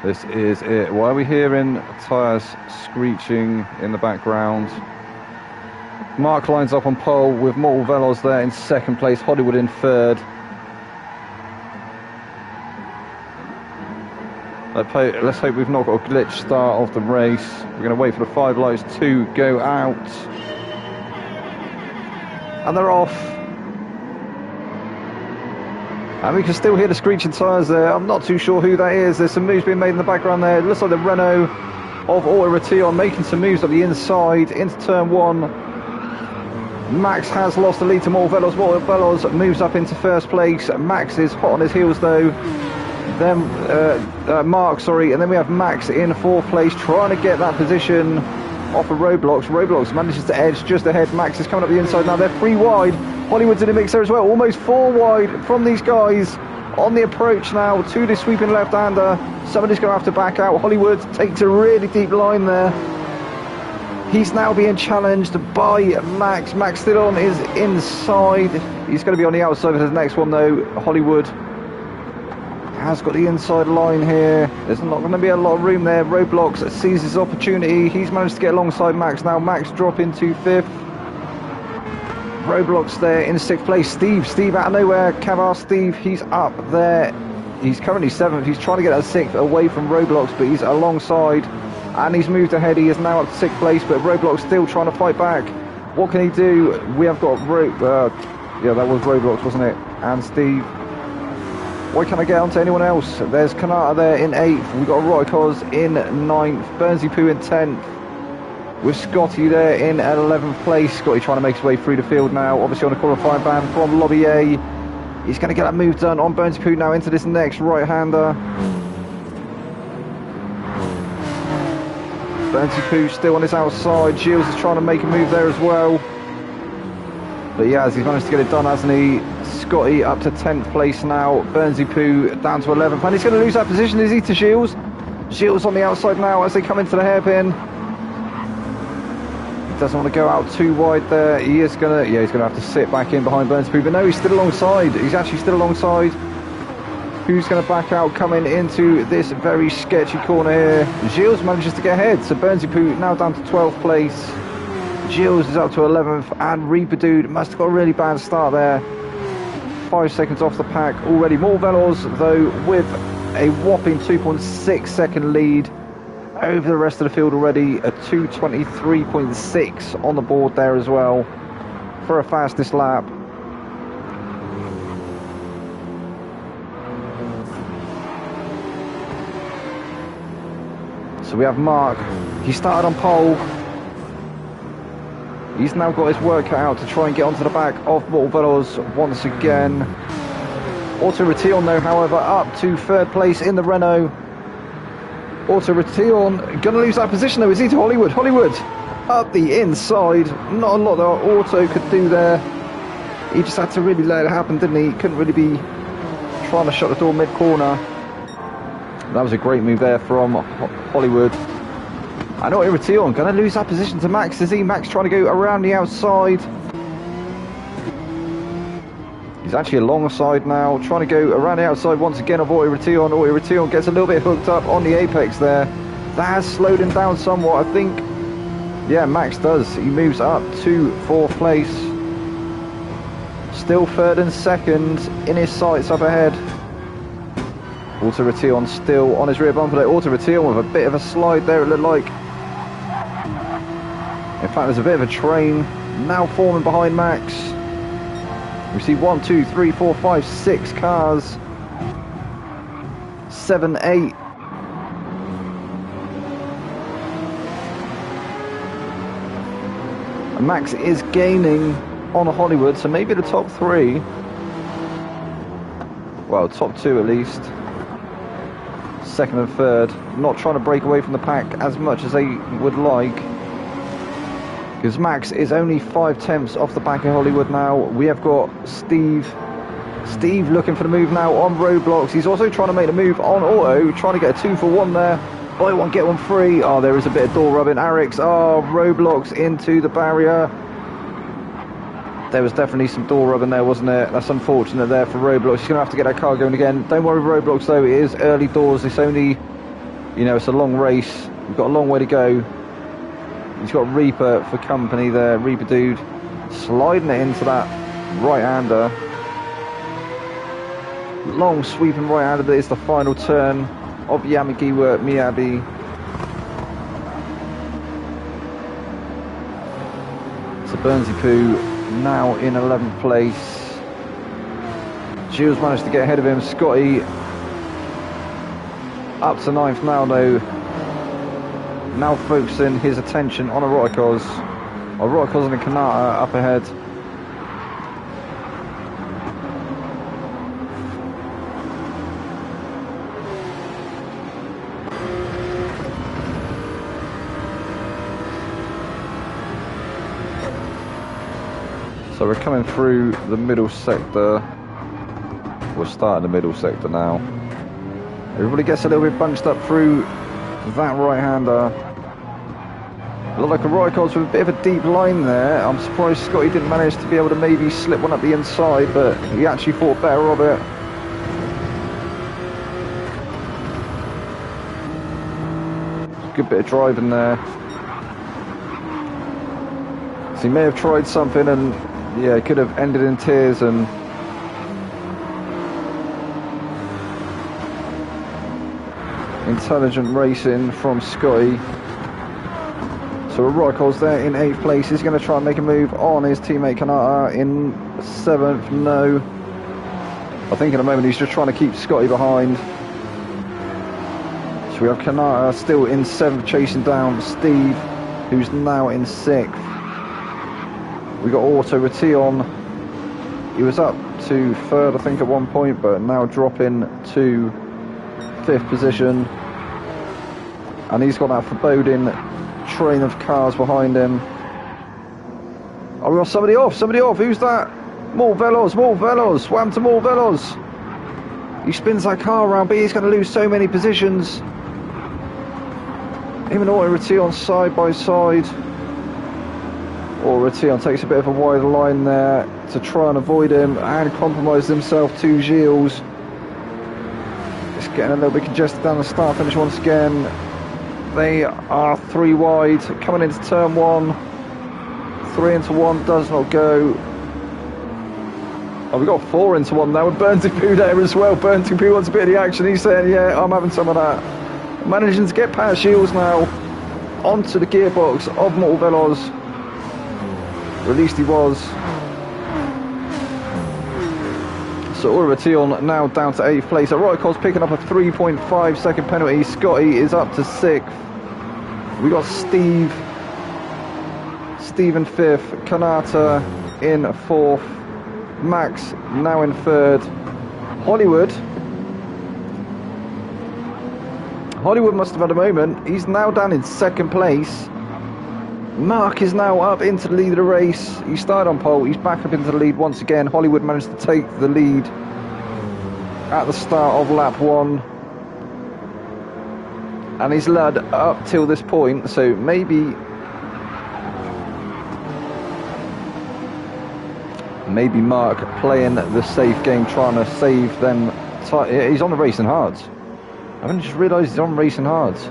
This is it. Why are we hearing tyres screeching in the background? Mark lines up on pole with Mortal Velos there in second place, Hollywood in third. Let's hope we've not got a glitch start of the race. We're going to wait for the 5 lights to go out. And they're off. And we can still hear the screeching tyres there. I'm not too sure who that is. There's some moves being made in the background there. It looks like the Renault of Autorotation making some moves up the inside into turn 1. Max has lost the lead to Mortal Velos. Mortal Velos moves up into first place. Max is hot on his heels though. Then Mark, sorry, and then we have Max in 4th place trying to get that position off of Roblox. Roblox manages to edge just ahead. Max is coming up the inside now. They're 3 wide. Hollywood's in the mix there as well. Almost 4 wide from these guys on the approach now to the sweeping left-hander. Somebody's going to have to back out. Hollywood takes a really deep line there. He's now being challenged by Max. Max still on his inside. He's going to be on the outside for the next one though. Hollywood has got the inside line here. There's not going to be a lot of room there. Roblox sees his opportunity. He's managed to get alongside Max now. Max dropping to 5th. Roblox there in 6th place. Steve out of nowhere. Cavar Steve, he's up there. He's currently 7th. He's trying to get that 6th away from Roblox, but he's alongside. And he's moved ahead. He is now up to 6th place, but Roblox still trying to fight back. What can he do? We have got yeah, that was Roblox, wasn't it? And Steve. Why can't I get onto anyone else? There's Kanata there in 8th. We've got Rotikos in 9th. Bernsey Poo in 10th. With Scotty there in 11th place. Scotty trying to make his way through the field now. Obviously on a qualifying ban from Lobby A. He's going to get that move done on Bernsey Poo now into this next right-hander. Bernsey Poo still on his outside. Gilles is trying to make a move there as well. But he has. He's managed to get it done, hasn't he? Scotty up to 10th place now. Bernsey Poo down to 11th. And he's going to lose that position, is he, to Gilles? Gilles on the outside now as they come into the hairpin. He doesn't want to go out too wide there. He is going to... Yeah, he's going to have to sit back in behind Bernsey Poo. But no, he's still alongside. He's actually still alongside. Who's going to back out coming into this very sketchy corner here? Gilles manages to get ahead. So Bernsey Poo now down to 12th place. Gilles is up to 11th, and Reaper Dude must have got a really bad start there. 5 seconds off the pack already. More Velos, though, with a whopping 2.6 second lead over the rest of the field already. A 2:23.6 on the board there as well for a fastest lap. So we have Mark. He started on pole. He's now got his work cut out to try and get onto the back of Mortal Velos once again. Autorotation though, however, up to 3rd place in the Renault. Autorotation going to lose that position though, is he, to Hollywood? Hollywood up the inside. Not a lot that Auto could do there. He just had to really let it happen, didn't he? He couldn't really be trying to shut the door mid-corner. That was a great move there from Hollywood. I know Autorotation going to lose that position to Max, is he? Max trying to go around the outside. He's actually alongside now, trying to go around the outside once again of Autorotation. Autorotation gets a little bit hooked up on the apex there. That has slowed him down somewhat, I think. Yeah, Max does. He moves up to 4th place. Still 3rd and 2nd in his sights up ahead. Autorotation still on his rear bumper there. Autorotation with a bit of a slide there, it looked like. In fact, there's a bit of a train now forming behind Max. We see 1, 2, 3, 4, 5, 6 cars. 7, 8. And Max is gaining on Hollywood, so maybe the top 3. Well, top 2 at least. Second and third. Not trying to break away from the pack as much as they would like. Because Max is only 5/10 off the back of Hollywood now. We have got Steve. Steve looking for the move now on roadblocks. He's also trying to make the move on auto. Trying to get a 2 for 1 there. Buy one, get one free. Oh, there is a bit of door rubbing. Arix, roadblocks into the barrier. There was definitely some door rubbing there, wasn't it? That's unfortunate there for roadblocks. He's going to have to get that car going again. Don't worry with roadblocks though. It is early doors. It's only, you know, it's a long race. We've got a long way to go. He's got Reaper for company there. Reaper dude sliding it into that right-hander. Long sweeping right-hander. That is the final turn of Yamagiwa Miyabi. So Burnsy Poo now in 11th place. Gilles managed to get ahead of him. Scotty up to 9th now though. Now focusing his attention on Eroticos. Eroticos and Kanata up ahead. So we're coming through the middle sector. We're starting the middle sector now. Everybody gets a little bit bunched up through that right-hander. Looked like a Eroticos with a bit of a deep line there. I'm surprised Scotty didn't manage to be able to maybe slip one up the inside, but he actually thought better of it. Good bit of driving there. So he may have tried something and yeah, it could have ended in tears. And intelligent racing from Scotty. So Eroticos there in 8th place. He's going to try and make a move on his teammate Kanata in 7th. No. I think in a moment he's just trying to keep Scotty behind. So we have Kanata still in 7th, chasing down Steve, who's now in 6th. We got Auto Ration. He was up to 3rd, I think, at one point, but now dropping to 5th position. And he's got that foreboding train of cars behind him. Oh, we got somebody off. Who's that? More Velos. Swam to more Velos. He spins that car around, but he's going to lose so many positions. Him and Auto Ration side by side. Ration takes a bit of a wider line there to try and avoid him and compromise himself to Gilles. It's getting a little bit congested down the start finish once again. They are 3 wide coming into turn 1. 3 into 1 does not go. Oh, we got 4 into 1 now with Burnsy Poo there as well. Burnsy Poo wants a bit of the action. He's saying, yeah, I'm having some of that. Managing to get past Gilles now onto the gearbox of Mortal Veloz. Or at least he was. So Ration now down to 8th place. Eroticos picking up a 3.5 second penalty. Scotty is up to 6th. We got Steve in 5th. Kanata in 4th. Max now in 3rd. Hollywood must have had a moment. He's now down in 2nd place. Mark is now up into the lead of the race. He started on pole, he's back up into the lead once again. Hollywood managed to take the lead at the start of lap 1. And he's led up till this point, so maybe Mark playing the safe game, trying to save them. He's on the racing hards. I haven't just realised he's on racing hards.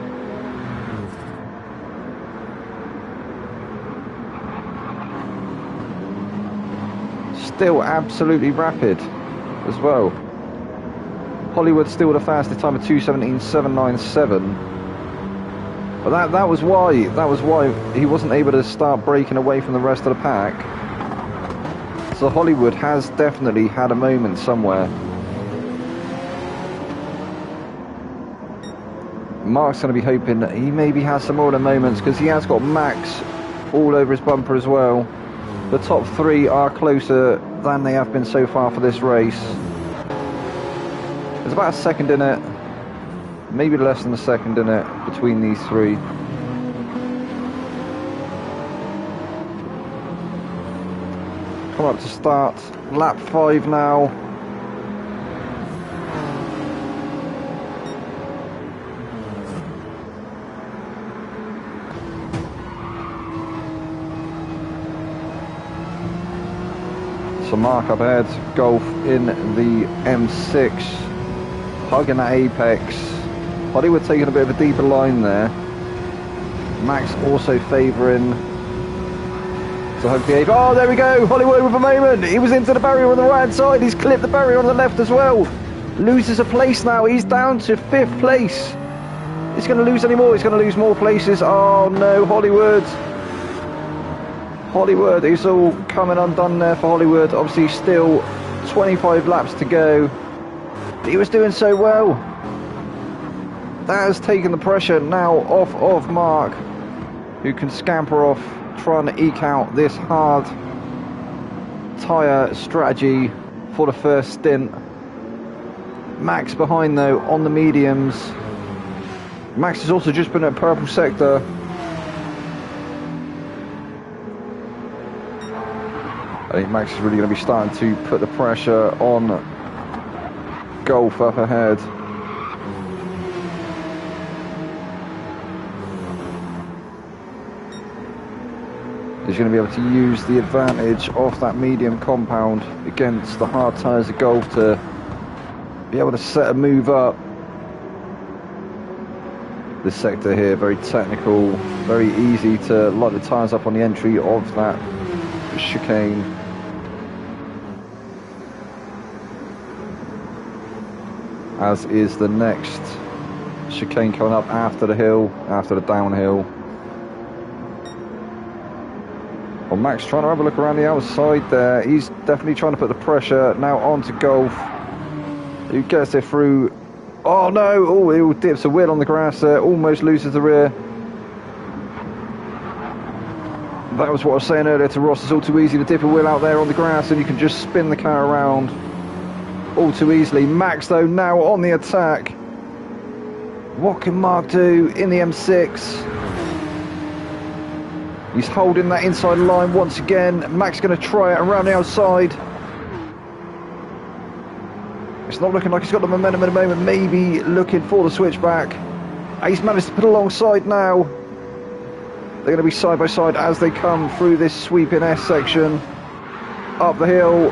Still absolutely rapid as well. Hollywood still the fastest time of 2:17.797. But that was why he wasn't able to start breaking away from the rest of the pack. So Hollywood has definitely had a moment somewhere. Mark's going to be hoping that he maybe has some more of the moments, because he has got Max all over his bumper as well. The top 3 are closer than they have been so far for this race. There's about a second in it, maybe less than a second in it between these 3. Come up to start, lap 5 now. So Mark up ahead, Golf in the M6, hugging that apex. Hollywood taking a bit of a deeper line there. Max also favouring to hug the apex. Oh, there we go, Hollywood with a moment. He was into the barrier on the right side, he's clipped the barrier on the left as well. Loses a place now, he's down to 5th place. He's going to lose any more, he's going to lose more places. Oh no, Hollywood, it's all coming undone there for Hollywood. Obviously still 25 laps to go. He was doing so well. That has taken the pressure now off of Mark, who can scamper off trying to eke out this hard tyre strategy for the first stint. Max behind though on the mediums. Max has also just been at purple sector. I think Max is really going to be starting to put the pressure on Golf up ahead. He's going to be able to use the advantage of that medium compound against the hard tyres of Golf to be able to set a move up. This sector here, very technical, very easy to light the tyres up on the entry of that chicane. As is the next chicane coming up after the hill, after the downhill. Well, Max trying to have a look around the outside there. He's definitely trying to put the pressure now onto Golf, who gets it through. Oh no, oh, he dips a wheel on the grass there, almost loses the rear. That was what I was saying earlier to Ross, it's all too easy to dip a wheel out there on the grass and you can just spin the car around all too easily. Max though now on the attack. What can Mark do in the M6? He's holding that inside line once again. Max going to try it around the outside. It's not looking like he's got the momentum at the moment, maybe looking for the switchback. He's managed to put alongside now. They're going to be side by side as they come through this sweeping S section. Up the hill.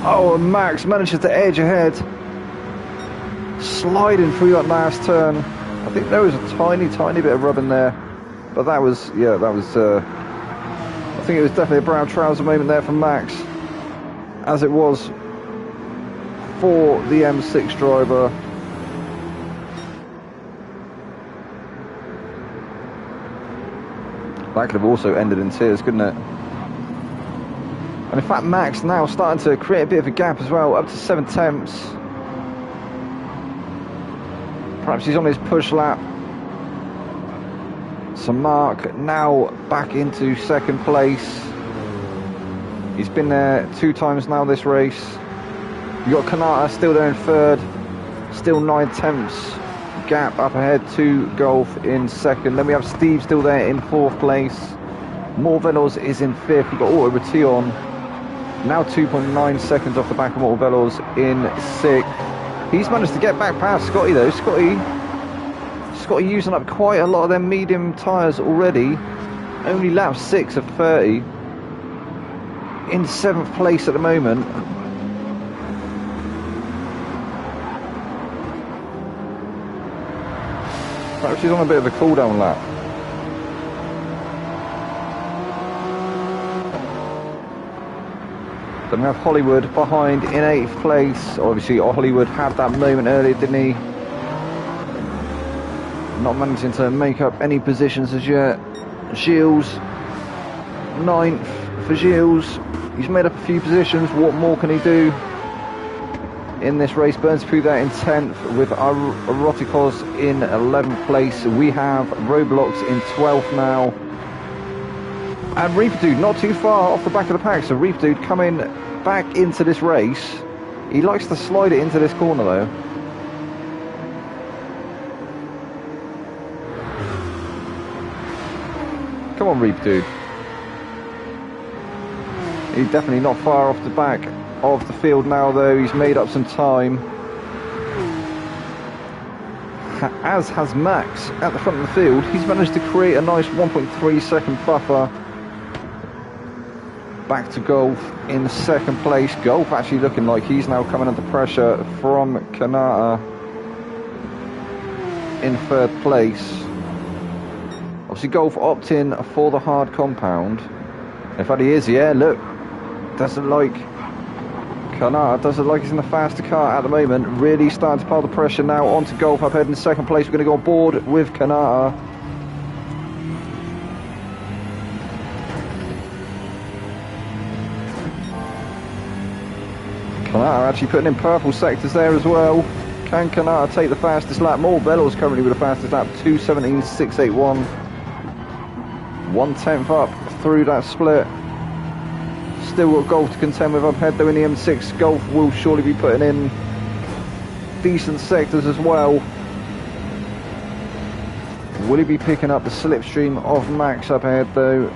Oh, and Max manages to edge ahead. Sliding through that last turn. I think there was a tiny bit of rub in there. But that was, yeah, that was, I think it was definitely a brown trouser moment there from Max. As it was for the M6 driver. That could have also ended in tears, couldn't it? And in fact, Max now starting to create a bit of a gap as well, up to 7 tenths. Perhaps he's on his push lap. So Mark now back into second place. He's been there 2 times now this race. You've got Kanata still there in third. Still 9 tenths gap up ahead to Golf in second. Then we have Steve still there in 4th place. Morvelos is in 5th. We've got Auto Ration now 2.9 seconds off the back of Morvelos in 6th. He's managed to get back past Scotty though. Scotty using up quite a lot of them medium tyres already. Only lap 6 of 30. In 7th place at the moment. Perhaps he's on a bit of a cool down lap. Then we have Hollywood behind in 8th place. Obviously Hollywood had that moment earlier, didn't he? Not managing to make up any positions as yet. Gilles, 9th for Gilles. He's made up a few positions. What more can he do in this race? Burns through that in 10th with Eroticos in 11th place. We have Roblox in 12th now. And Reaper Dude not too far off the back of the pack, so Reaper Dude coming back into this race. He likes to slide it into this corner though. Come on, Reaper Dude. He's definitely not far off the back of the field now though. He's made up some time. As has Max at the front of the field. He's managed to create a nice 1.3 second buffer. Back to Golf in second place. Golf actually looking like he's now coming under pressure from Kanata in third place. Obviously Golf opting for the hard compound. In fact he is, yeah, look. Doesn't like Kanata, doesn't like he's in the faster car at the moment. Really starting to pile the pressure now onto Golf up ahead in second place. We're going to go on board with Kanata. Kanata actually putting in purple sectors there as well. Can Kanata take the fastest lap? More Bellows currently with the fastest lap, 2:17.681. 1/10 up through that split. Still got Golf to contend with up ahead though in the M6. Golf will surely be putting in decent sectors as well. Will he be picking up the slipstream of Max up ahead though?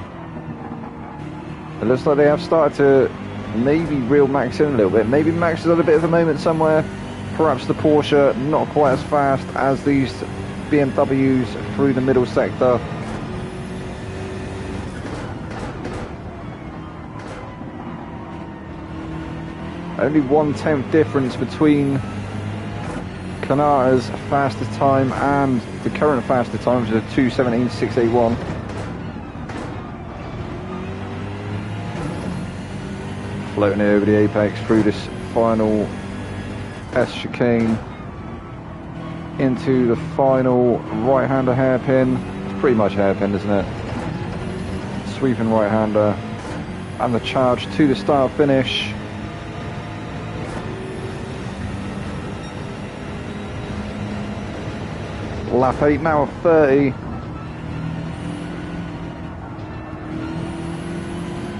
It looks like they have started to maybe reel Max in a little bit. Maybe Max is at a bit of a moment somewhere. Perhaps the Porsche not quite as fast as these BMWs through the middle sector. Only 1/10 difference between Kanata's fastest time and the current fastest time, which is a 2:17.681. Floating over the apex through this final S chicane into the final right-hander hairpin. It's pretty much hairpin, isn't it? Sweeping right-hander and the charge to the start finish. Lap 8 now of 30.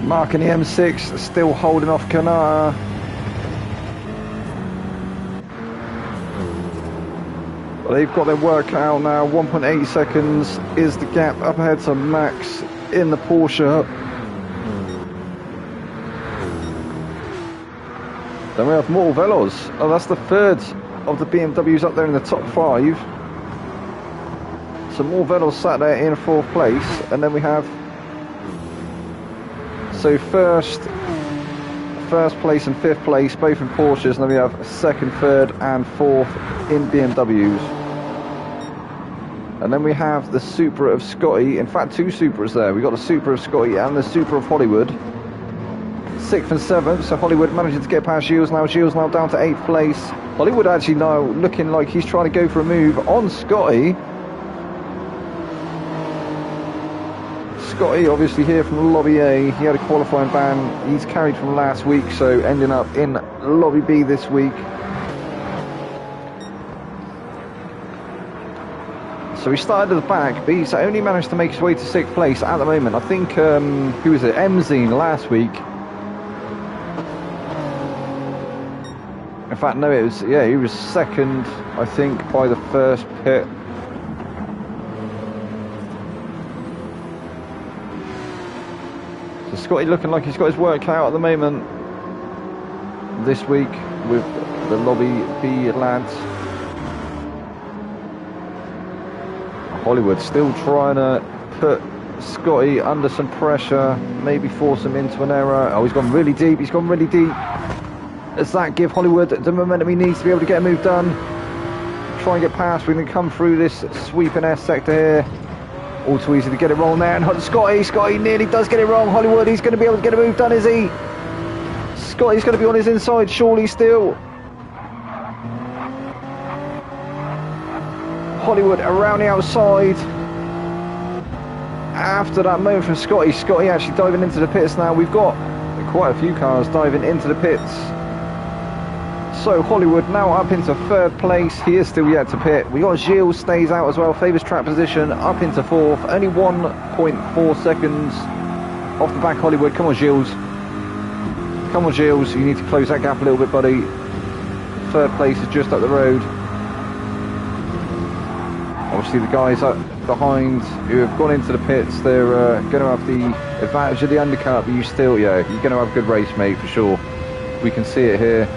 Mark in the M6 still holding off Kanata. Well, they've got their work cut out now. 1.8 seconds is the gap up ahead to Max in the Porsche. Then we have more Velos. Oh, that's the third of the BMWs up there in the top 5. So more Velos sat there in fourth place, and then we have first place and fifth place both in Porsches, and then we have second, third and fourth in BMWs. And then we have the Supra of Scotty, in fact 2 Supras there. We got the Supra of Scotty and the Supra of Hollywood. 6th and 7th, so Hollywood managing to get past Gilles now. Gilles now down to 8th place. Hollywood actually now looking like he's trying to go for a move on Scotty. Scotty obviously here from Lobby A. He had a qualifying ban. He's carried from last week, so ending up in Lobby B this week. So he started at the back, but he's only managed to make his way to 6th place at the moment. I think, who was it? Emzine last week. In fact, no, it was, yeah, he was second, I think, by the first pit. So Scotty looking like he's got his work cut out at the moment this week with the Lobby B lads. Hollywood still trying to put Scotty under some pressure, maybe force him into an error. Oh, he's gone really deep, he's gone really deep. Does that give Hollywood the momentum he needs to be able to get a move done? Try and get past, we're going to come through this sweeping S sector here. All too easy to get it wrong there, and Scotty nearly does get it wrong. Hollywood, he's going to be able to get a move done, is he? Scotty's going to be on his inside, surely still. Hollywood around the outside. After that moment from Scotty actually diving into the pits now. We've got quite a few cars diving into the pits. So Hollywood now up into 3rd place. He is still yet to pit. We got Gilles stays out as well. Favours track position up into 4th. Only 1.4 seconds Off the back, Hollywood. Come on, Gilles. Come on, Gilles. You need to close that gap a little bit, buddy. Third place is just up the road. Obviously, the guys up behind who have gone into the pits, they're going to have the advantage of the undercut, but you still, yeah, you're going to have a good race, mate, for sure. We can see it here.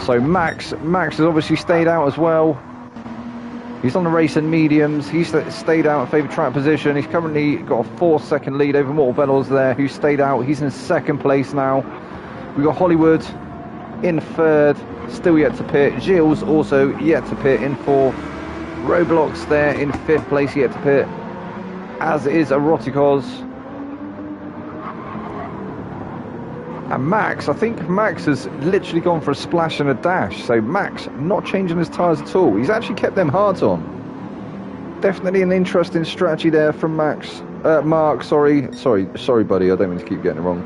So Max has obviously stayed out as well. He's on the race in mediums. He's stayed out in favour of track position. He's currently got a 4-second lead over Mortal Bellows there, who stayed out. He's in second place now. We've got Hollywood in third, still yet to pit. Gilles also yet to pit in fourth. Roblox there in fifth place, yet to pit. As is Eroticos. And Max, I think Max has literally gone for a splash and a dash. So Max not changing his tyres at all. He's actually kept them hards on. Definitely an interesting strategy there from Max. Mark, sorry, buddy. I don't mean to keep getting it wrong.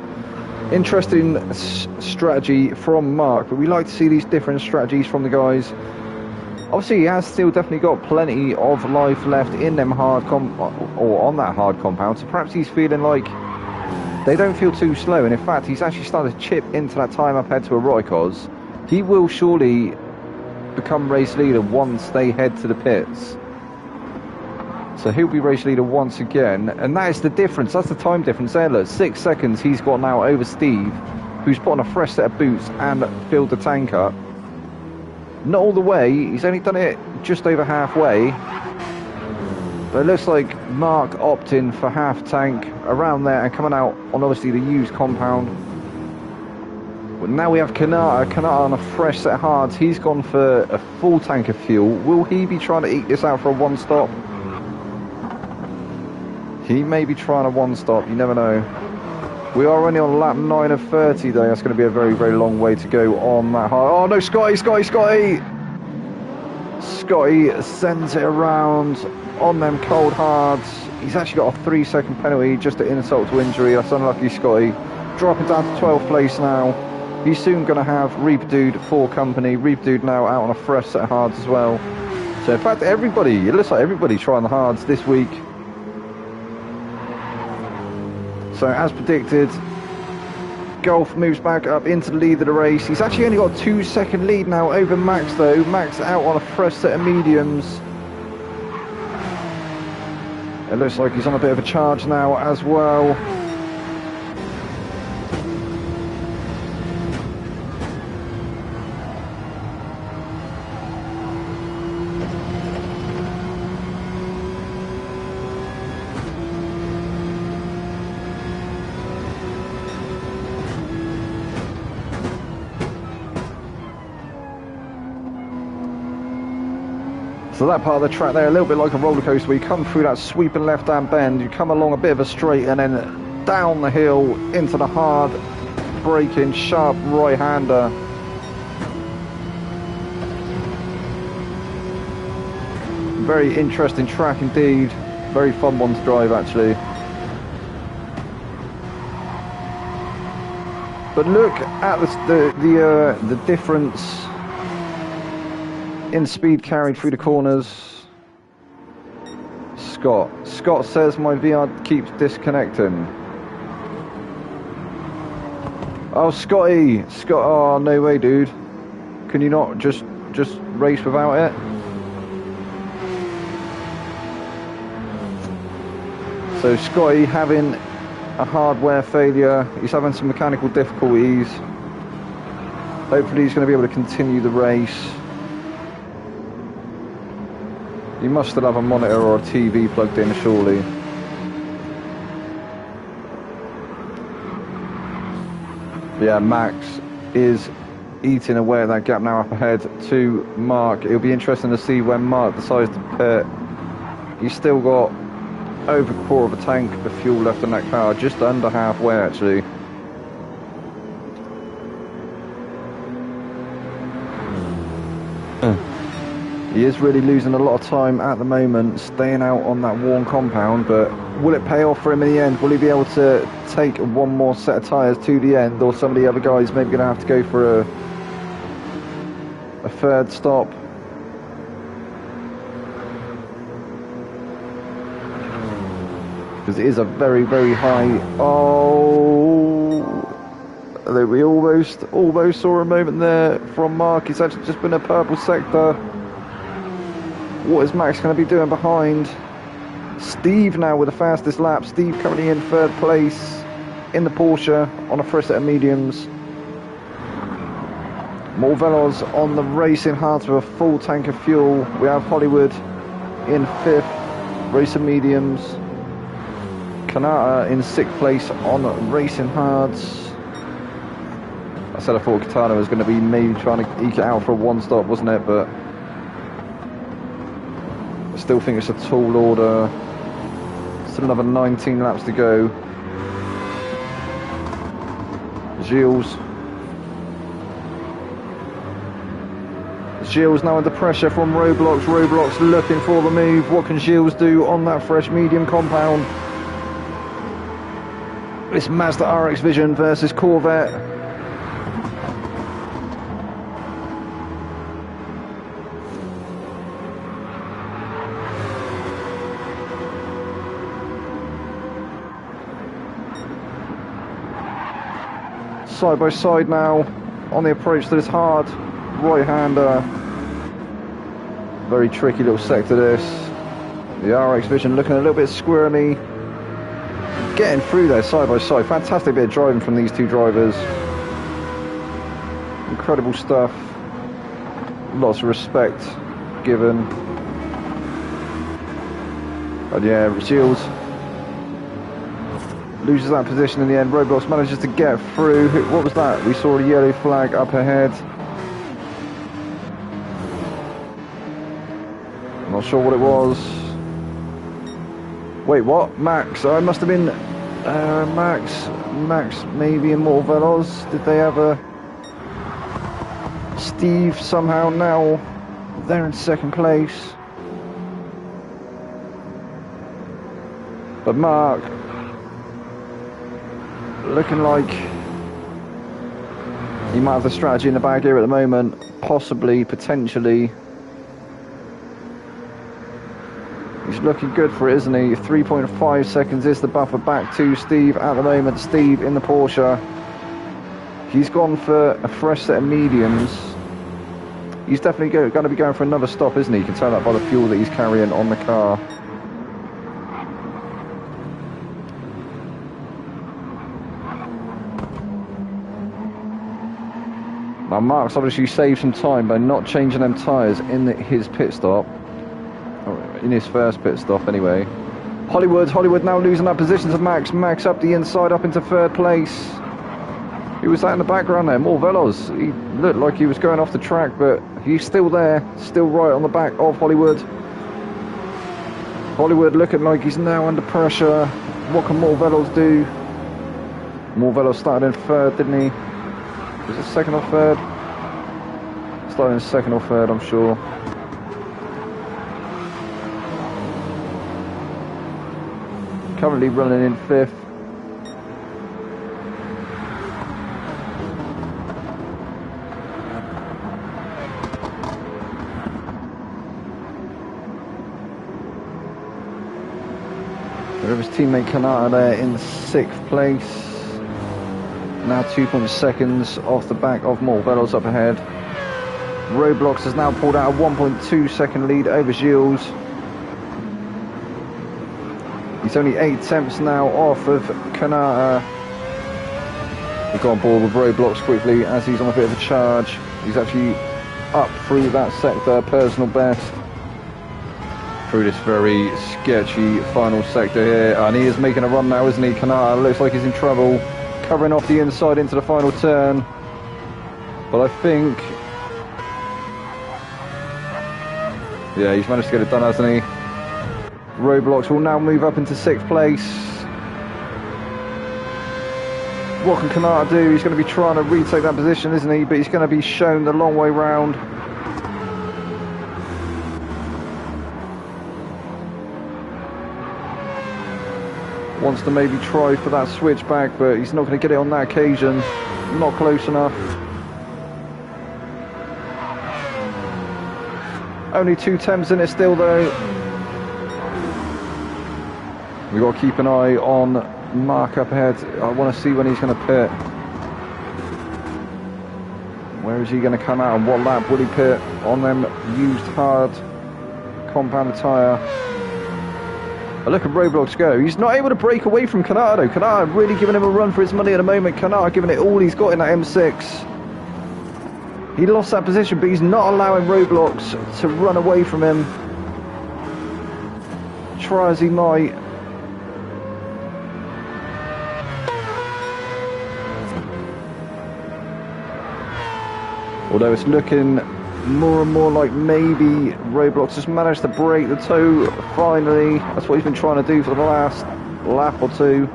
Interesting strategy from Mark, but we like to see these different strategies from the guys. Obviously, he has still definitely got plenty of life left in them or on that hard compound. So perhaps he's feeling like they don't feel too slow, and in fact he's actually started to chip into that time up ahead to Eroticos. He will surely become race leader once they head to the pits. So he'll be race leader once again, and that is the difference. That's the time difference there. Look, 6 seconds he's got now over Steve, who's put on a fresh set of boots and filled the tank up. Not all the way, he's only done it just over halfway. But it looks like Mark opting for half tank around there and coming out on obviously the used compound. Well, now we have Kanata on a fresh set of hards. He's gone for a full tank of fuel. Will he be trying to eke this out for a one stop? He may be trying a one stop, you never know. We are only on lap 9 of 30 though. That's going to be a very, very long way to go on that hard. Oh no, Scotty! Scotty sends it around on them cold hards. He's actually got a 3-second penalty, just an insult to injury. That's unlucky, Scotty. Dropping down to 12th place now. He's soon going to have Reaper Dude for company. Reaper Dude now out on a fresh set of hards as well. So in fact, it looks like everybody's trying the hards this week. So as predicted, Golf moves back up into the lead of the race. He's actually only got a 2-second lead now over Max though. Max out on a fresh set of mediums. It looks like he's on a bit of a charge now as well. So that part of the track there, a little bit like a roller coaster, where you come through that sweeping left-hand bend, you come along a bit of a straight, and then down the hill into the hard, braking, sharp right-hander. Very interesting track indeed. Very fun one to drive, actually. But look at the difference in speed carried through the corners. Scott says my VR keeps disconnecting. Oh, Scott, oh no way, dude. Can you not just race without it? So Scotty having a hardware failure. He's having some mechanical difficulties. Hopefully he's going to be able to continue the race. You must still have a monitor or a TV plugged in, surely. Yeah, Max is eating away at that gap now up ahead to Mark. It'll be interesting to see when Mark decides to pit. He's still got over a quarter of a tank of fuel left in that car, just under halfway actually. He is really losing a lot of time at the moment, staying out on that worn compound, but will it pay off for him in the end? Will he be able to take one more set of tyres to the end, or some of the other guys maybe going to have to go for a third stop? because it is a very, very high. Oh, I think we almost saw a moment there from Mark. It's actually just been a purple sector. What is Max going to be doing behind? Steve now with the fastest lap. Steve currently in third place in the Porsche on a fresh set of mediums. Morvello's on the racing hards with a full tank of fuel. We have Hollywood in fifth, racing mediums. Kanata in sixth place on racing hards. I said I thought Katana was going to be maybe trying to eke it out for a one stop, wasn't it? But I still think it's a tall order. Still another 19 laps to go. Gilles now under pressure from Roblox. Roblox looking for the move. What can Gilles do on that fresh medium compound? It's Mazda RX Vision versus Corvette. Side by side now on the approach to this hard right-hander. Very tricky little sector this. The RX Vision looking a little bit squirmy. Getting through there side by side. Fantastic bit of driving from these two drivers. Incredible stuff. Lots of respect given. But yeah, Gilles loses that position in the end. Roblox manages to get through. What was that? We saw a yellow flag up ahead. Not sure what it was. Wait, what? Max? I must have been Max maybe in Morvello's. Did they have a Steve somehow now? They're in second place. But Mark looking like he might have the strategy in the bag here at the moment. Possibly, potentially. He's looking good for it, isn't he? 3.5 seconds is the buffer back to Steve at the moment. Steve in the Porsche. He's gone for a fresh set of mediums. He's definitely going to be going for another stop, isn't he? You can tell that by the fuel that he's carrying on the car. Now Mark's obviously saved some time by not changing them tyres in his pit stop. In his first pit stop anyway. Hollywood now losing that position to Max. Max up the inside, up into third place. Who was that in the background there? Morvello's. He looked like he was going off the track, but he's still there. Still right on the back of Hollywood. Hollywood looking like he's now under pressure. What can Morvello's do? Morvello started in third, didn't he? Was it second or third? Started in second or third, I'm sure. Currently running in fifth. We have his teammate Kanata there in sixth place. Now 2 seconds off the back of Morvello's up ahead. Roblox has now pulled out a 1.2 second lead over Gilles. He's only 8 tenths now off of Kanata. We've got on board with Roblox quickly as he's on a bit of a charge. He's actually up through that sector, personal best. Through this very sketchy final sector here. And he is making a run now, isn't he? Kanata looks like he's in trouble. Covering off the inside into the final turn. But I think... yeah, he's managed to get it done, hasn't he? Roblox will now move up into sixth place. What can Kanata do? He's going to be trying to retake that position, isn't he? But he's going to be shown the long way round. Wants to maybe try for that switchback, but he's not going to get it on that occasion. Not close enough. Only 2 tenths in it still though. We've got to keep an eye on Mark up ahead. I want to see when he's going to pit. Where is he going to come out and what lap will he pit on them used hard compounded tyre? But look at Roblox go. He's not able to break away from Kanata though. Kanata really giving him a run for his money at the moment. Kanata giving it all he's got in that M6. He lost that position, but he's not allowing Roblox to run away from him. Try as he might. Although it's looking more and more like maybe Roblox has managed to break the toe finally. That's what he's been trying to do for the last lap or two.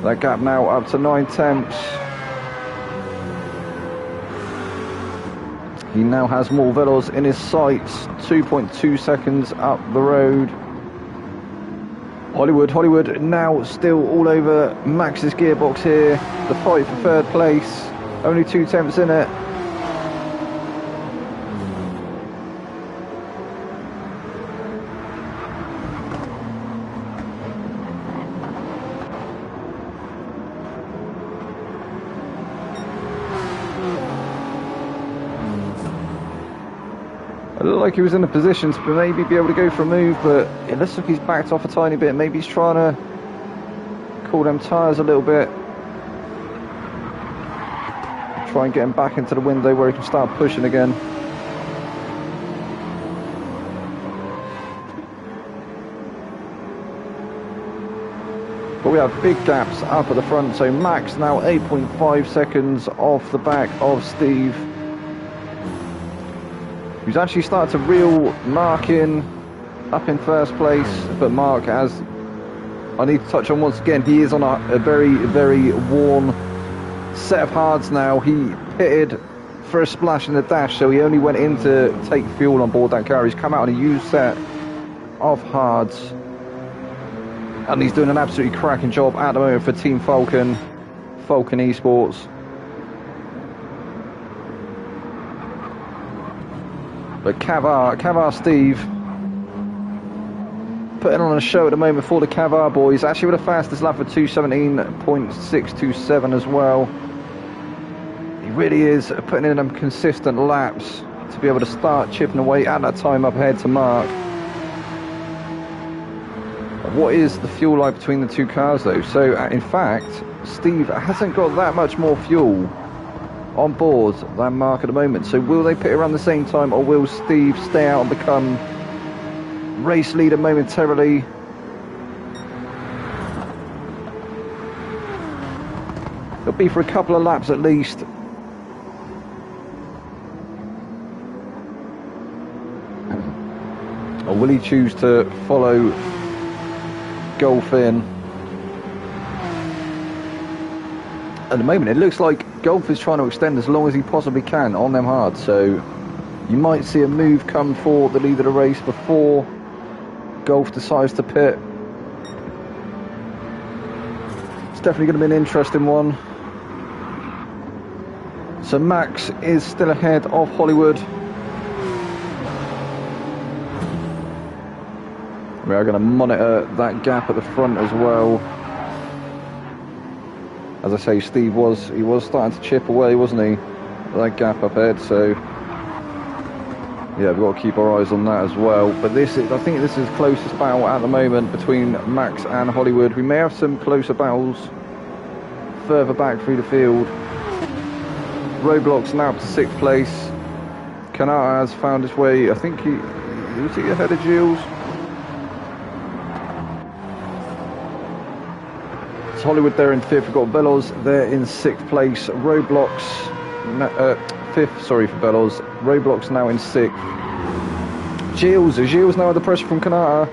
That gap now up to 9/10. He now has more velos in his sights, 2.2 seconds up the road. Hollywood now still all over Max's gearbox here. The fight for third place, only 2 tenths in it. It looked like he was in a position to maybe be able to go for a move, but it looks like he's backed off a tiny bit. Maybe he's trying to cool them tyres a little bit. Try and get him back into the window where he can start pushing again. But we have big gaps up at the front, so Max now 8.5 seconds off the back of Steve. He's actually started to reel Mark in, up in first place, but Mark has, I need to touch on once again, he is on a very, very worn set of hards now. He pitted for a splash in the dash, so he only went in to take fuel on board that car. He's come out on a used set of hards, and he's doing an absolutely cracking job at the moment for Team Falcon Esports. But Cavar Steve putting on a show at the moment for the Cavar boys. Actually with the fastest lap of 2:17.627 as well. He really is putting in them consistent laps to be able to start chipping away at that time up ahead to Mark. What is the fuel like between the two cars though? So in fact, Steve hasn't got that much more fuel on board than Mark at the moment. So will they pit around the same time, or will Steve stay out and become race leader momentarily? It'll be for a couple of laps at least. Or will he choose to follow Golf in? At the moment it looks like Golf is trying to extend as long as he possibly can on them hard, so you might see a move come for the lead of the race before Golf decides to pit. It's definitely going to be an interesting one. So Max is still ahead of Hollywood. We are going to monitor that gap at the front as well. As I say, Steve was starting to chip away, wasn't he? That gap up ahead, so yeah, we've got to keep our eyes on that as well. But I think this is the closest battle at the moment between Max and Hollywood. We may have some closer battles further back through the field. Roblox now up to 6th place. Kanata has found his way. I think he was ahead of Gilles. Hollywood there in 5th. We've got Velos there in 6th place. Roblox 5th, sorry for Velos. Roblox now in 6th. Gilles now under pressure from Kanata,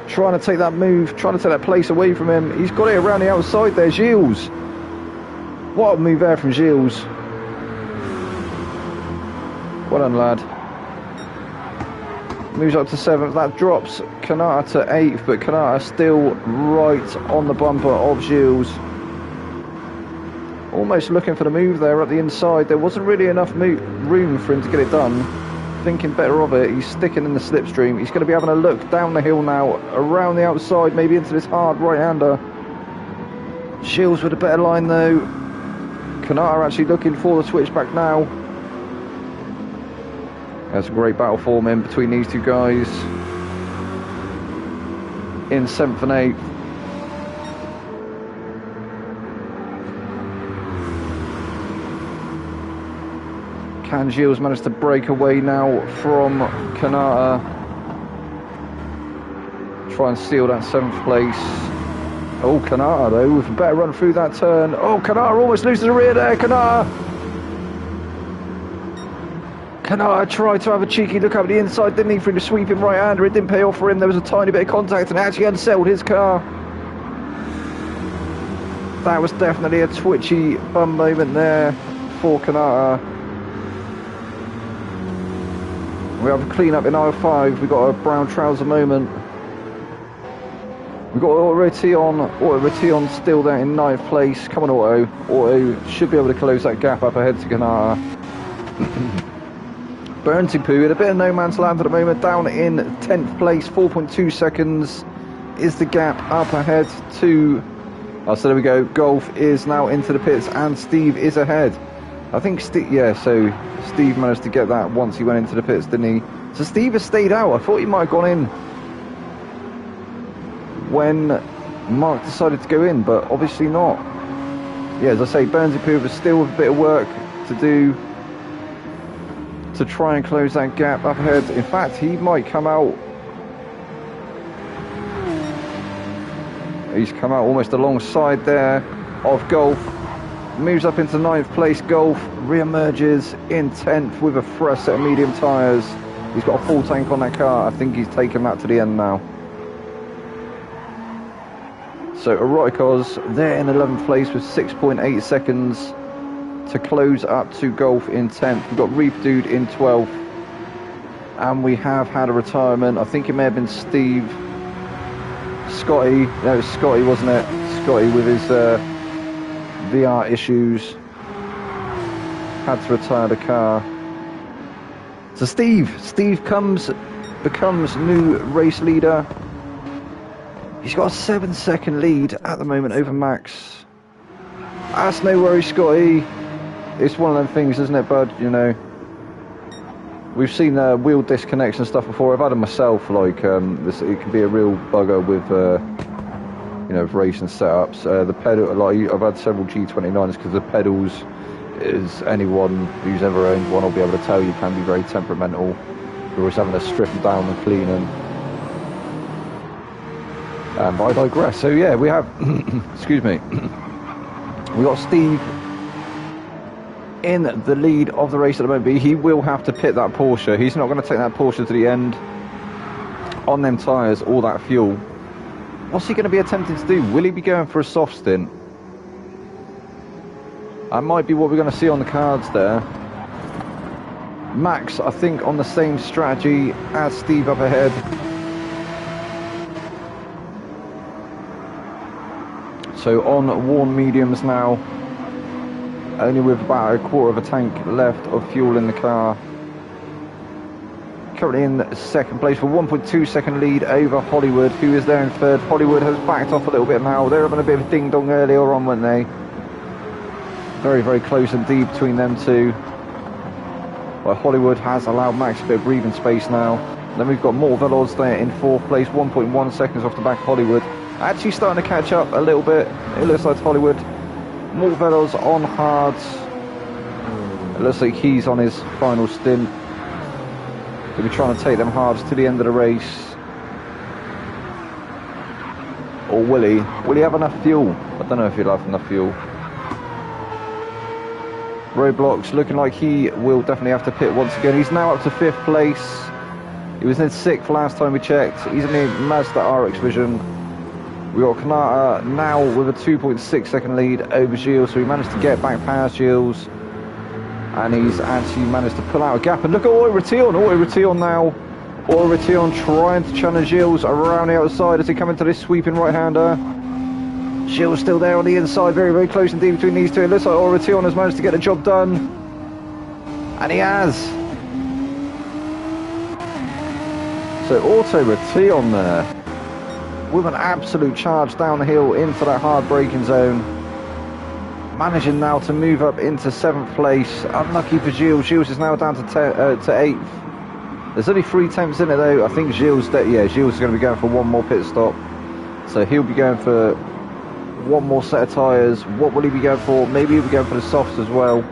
trying to take that move, trying to take that place away from him. He's got it around the outside there. Gilles, what a move there from Gilles. Well done, lad. Moves up to 7th. That drops Kanata to 8th, but Kanata still right on the bumper of Gilles. Almost looking for the move there at the inside. There wasn't really enough room for him to get it done. thinking better of it. He's sticking in the slipstream. He's going to be having a look down the hill now, around the outside, maybe into this hard right-hander. Shields with a better line though. Kanata actually looking for the switchback now. That's a great battle forming between these two guys. In 7th and 8th. Can Gilles manage to break away now from Kanata? Try and steal that 7th place. Oh, Kanata though, with a better run through that turn. Oh, Kanata almost loses the rear there, Kanata tried to have a cheeky look over the inside, didn't he, through the sweeping right-hander. It didn't pay off for him. There was a tiny bit of contact and actually unsettled his car. That was definitely a twitchy bum moment there for Kanata. We have a clean-up in aisle 5. We've got a brown trouser moment. We've got Auto-Rotation still there in 9th place. Come on, Auto. Auto should be able to close that gap up ahead to Kanata. Burntipu in a bit of no man's land at the moment, down in 10th place, 4.2 seconds is the gap up ahead to... Oh, so there we go. Golf is now into the pits and Steve is ahead. I think Steve, yeah, so Steve managed to get that once he went into the pits, didn't he? So Steve has stayed out. I thought he might have gone in when Mark decided to go in, but obviously not. Yeah, as I say, Burntipu was still with a bit of work to do to try and close that gap up ahead. In fact, he might come out. He's come out almost alongside there of Golf. Moves up into 9th place. Golf re-emerges in 10th with a fresh set of medium tyres. He's got a full tank on that car. I think he's taken that to the end now. So Eroticos there in 11th place with 6.8 seconds to close up to Golf in 10th. We've got Reef Dude in 12th. And we have had a retirement. I think it may have been Steve. Scotty. No, it was Scotty, wasn't it? Scotty with his VR issues. Had to retire the car. So Steve becomes new race leader. He's got a 7-second lead at the moment over Max. That's no worry, Scotty. It's one of them things, isn't it, bud? You know, we've seen wheel disconnects and stuff before. I've had them myself. Like this, it can be a real bugger with you know, racing setups. The pedal, like I've had several G29s because the pedals, is anyone who's ever owned one will be able to tell you, can be very temperamental. You're always having to strip them down and clean them. But I digress. So yeah, we have, excuse me, we got Steve in the lead of the race at the moment, but he will have to pit that Porsche. He's not going to take that Porsche to the end on them tyres or that fuel. What's he going to be attempting to do? Will he be going for a soft stint? That might be what we're going to see on the cards there. Max, I think, on the same strategy as Steve up ahead. So on worn mediums now, only with about a quarter of a tank left of fuel in the car. Currently in second place for 1.2 second lead over Hollywood, who is there in third. Hollywood has backed off a little bit now. They were having a bit of a ding-dong earlier on, weren't they? Very, very close indeed between them two. But Hollywood has allowed Max a bit of breathing space now. Then we've got more Veloz there in fourth place, 1.1 seconds off the back of Hollywood. Actually starting to catch up a little bit. It looks like Hollywood. More Veloz on hards. It looks like he's on his final stint. He'll be trying to take them hards to the end of the race. Or will he? Will he have enough fuel? I don't know if he'll have enough fuel. Roadblocks looking like he will definitely have to pit once again. He's now up to 5th place. He was in 6th last time we checked. He's in the Mazda RX Vision. We got Kanata now with a 2.6 second lead over Gilles, so he managed to get back past Gilles. And he's actually managed to pull out a gap. And look at Auto-Rotation now. Auto-Rotation trying to challenge Gilles around the outside as he come into this sweeping right-hander. Gilles still there on the inside, very, very close indeed between these two. It looks like Auto-Rotation has managed to get the job done. And he has. So auto with T on there, with an absolute charge down the hill into that hard braking zone. Managing now to move up into 7th place. Unlucky for Gilles. Gilles is now down to 8th. There's only 3 temps in it though. I think Gilles is going to be going for one more pit stop. So he'll be going for one more set of tyres. What will he be going for? Maybe he'll be going for the softs as well.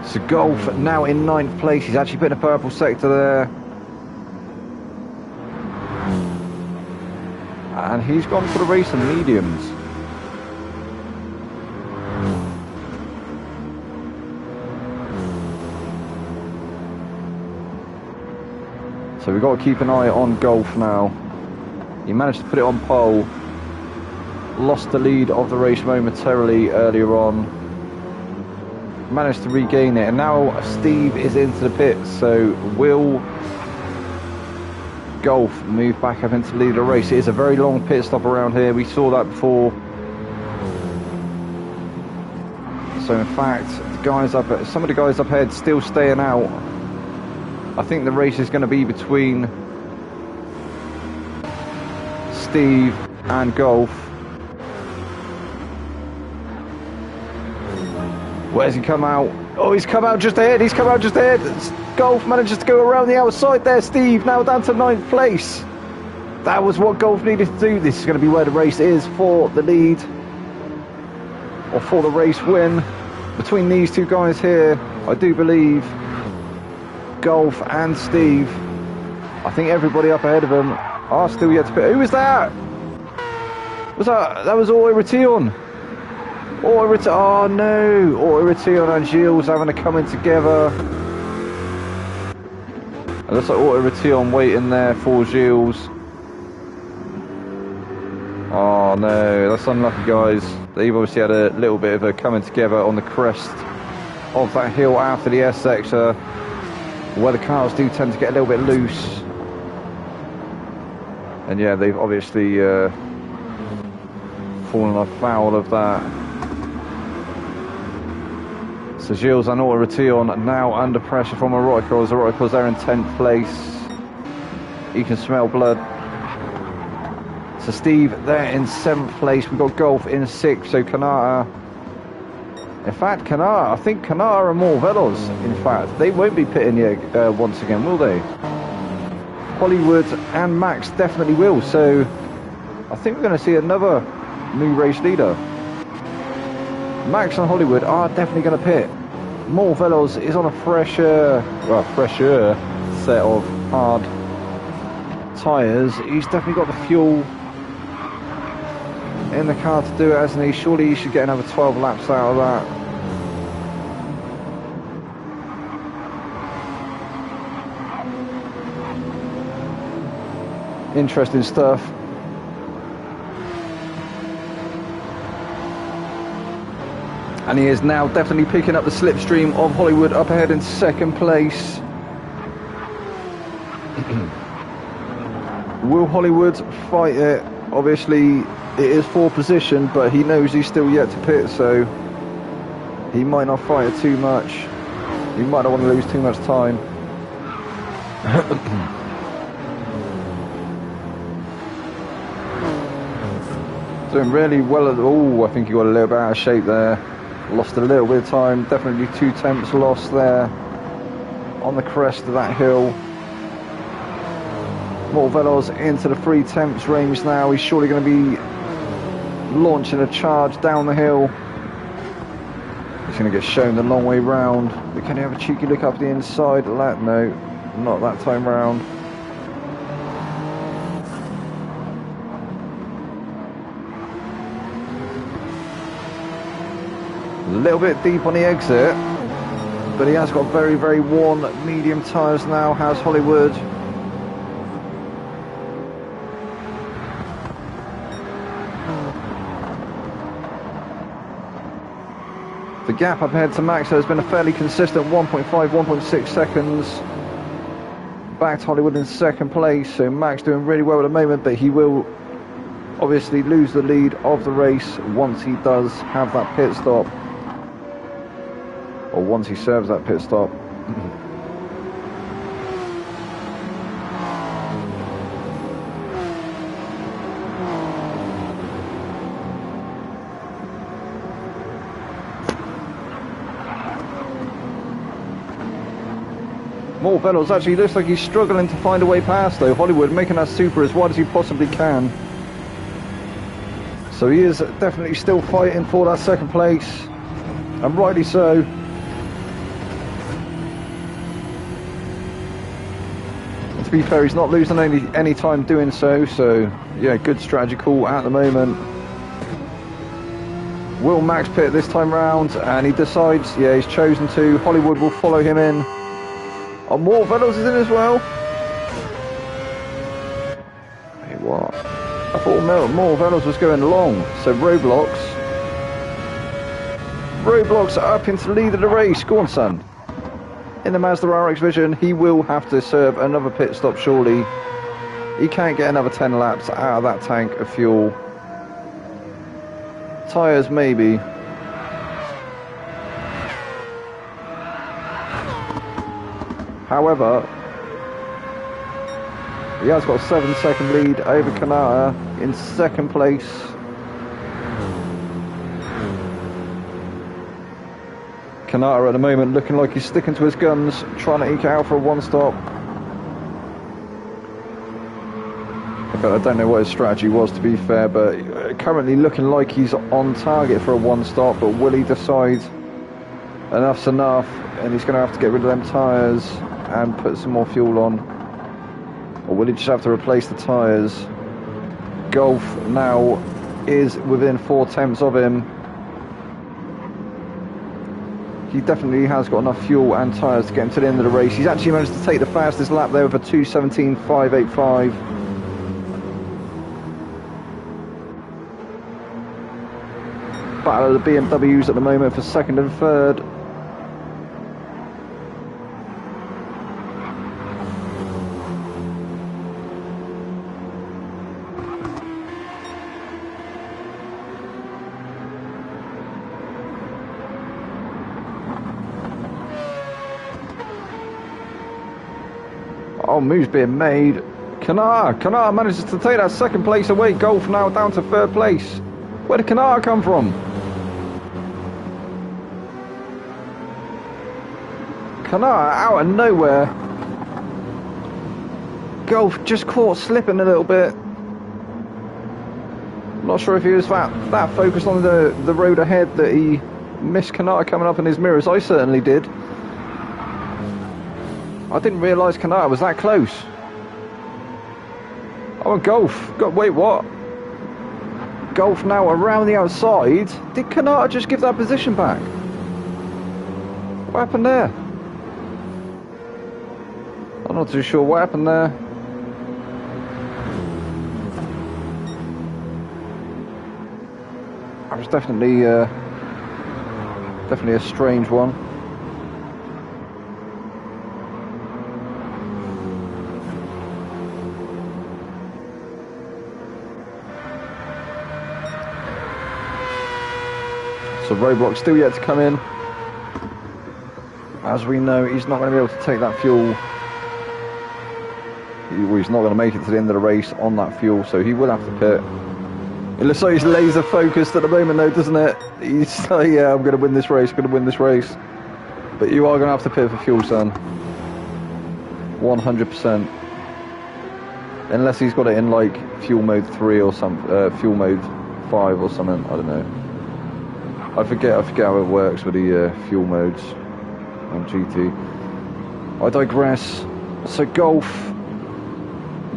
So Golf now in 9th place. He's actually put in a purple sector there. And he's gone for the race in mediums. So we've got to keep an eye on Golf now. He managed to put it on pole. Lost the lead of the race momentarily earlier on. Managed to regain it. And now Steve is into the pits. So will Golf move back up into the lead of the race? It is a very long pit stop around here. We saw that before. So in fact, the guys up, some of the guys up ahead still staying out. I think the race is going to be between Steve and Golf. Where's he come out? Oh, he's come out just ahead. He's come out just ahead. Golf manages to go around the outside there. Steve now down to 9th place. That was what Golf needed to do. This is going to be where the race is for the lead, or for the race win. Between these two guys here, I do believe Golf and Steve. I think everybody up ahead of them are still yet to pit. Who was that? Was that was Auto Ration. Oh no! Auto Ration and Gilles having to come in together. It looks like Auto Ration waiting there for Gilles. Oh no, that's unlucky, guys. They've obviously had a little bit of a coming together on the crest of that hill after the S sector, where the cars do tend to get a little bit loose. And yeah, they've obviously fallen afoul of that. So Gilles and Auto Ration now under pressure from Eroticos. Eroticos there in 10th place. You can smell blood. So Steve there in 7th place. We've got Golf in 6th. So Kanata. In fact, I think Kanata and more Velos. In fact, they won't be pitting yet once again, will they? Hollywood and Max definitely will. So I think we're going to see another new race leader. Max and Hollywood are definitely going to pit. More Velos is on a fresher set of hard tyres. He's definitely got the fuel in the car to do it, hasn't he? Surely he should get another 12 laps out of that. Interesting stuff. And he is now definitely picking up the slipstream of Hollywood up ahead in 2nd place. Will Hollywood fight it? Obviously, it is for position, but he knows he's still yet to pit, so he might not fight it too much. He might not want to lose too much time. Doing really well at I think he got a little bit out of shape there. Lost a little bit of time. Definitely 2 temps lost there on the crest of that hill. More Velos into the 3 temps range now. He's surely going to be launching a charge down the hill. He's going to get shown the long way round. But can he have a cheeky look up the inside? No, not that time round. A little bit deep on the exit, but he has got very, very worn medium tyres now, has Hollywood. The gap up ahead to Max has been a fairly consistent 1.5, 1.6 seconds. Back to Hollywood in 2nd place, so Max doing really well at the moment, but he will obviously lose the lead of the race once he does have that pit stop. Or once he serves that pit stop. More Velos actually looks like he's struggling to find a way past though. Hollywood making that super as wide as he possibly can. So he is definitely still fighting for that second place. And rightly so. And to be fair, he's not losing any time doing so. So yeah, good strategy call at the moment. Will Max pit this time round? And he decides, yeah, he's chosen to. Hollywood will follow him in. Oh, more Velos is in as well. Hey, what? I thought more Velos was going long. So Roblox up into the lead of the race. Go on, son. In the Mazda RX Vision, he will have to serve another pit stop, surely. He can't get another 10 laps out of that tank of fuel. Tyres, maybe. However, he has got a 7-second lead over Kanata in second place. Kanata at the moment looking like he's sticking to his guns, trying to eke out for a one-stop. But I don't know what his strategy was, to be fair, but currently looking like he's on target for a one-stop, but will he decide enough's enough and he's going to have to get rid of them tyres and put some more fuel on? Or will he just have to replace the tyres? Golf now is within 4 tenths of him. He definitely has got enough fuel and tyres to get him to the end of the race. He's actually managed to take the fastest lap there with a 2:17.585. Battle of the BMWs at the moment for second and third. Oh, moves being made. Kanata manages to take that second place away. Golf now down to third place. Where did Kanata come from? Kanata out of nowhere. Golf just caught slipping a little bit. I'm not sure if he was that focused on the road ahead that he missed Kanata coming up in his mirrors. I certainly did. I didn't realise Kanata was that close. Oh, Golf. Wait, what? Golf now around the outside. Did Kanata just give that position back? What happened there? I'm not too sure what happened there. That was definitely a strange one. So Roblox still yet to come in. As we know, he's not going to be able to take that fuel. He's not going to make it to the end of the race on that fuel, so he will have to pit. It looks like he's laser focused at the moment though, doesn't it? He's like, yeah, I'm going to win this race, But you are going to have to pit for fuel, son. 100%. Unless he's got it in like fuel mode 3 or fuel mode 5 or something, I don't know. I forget how it works with the fuel modes on GT. I digress. So Golf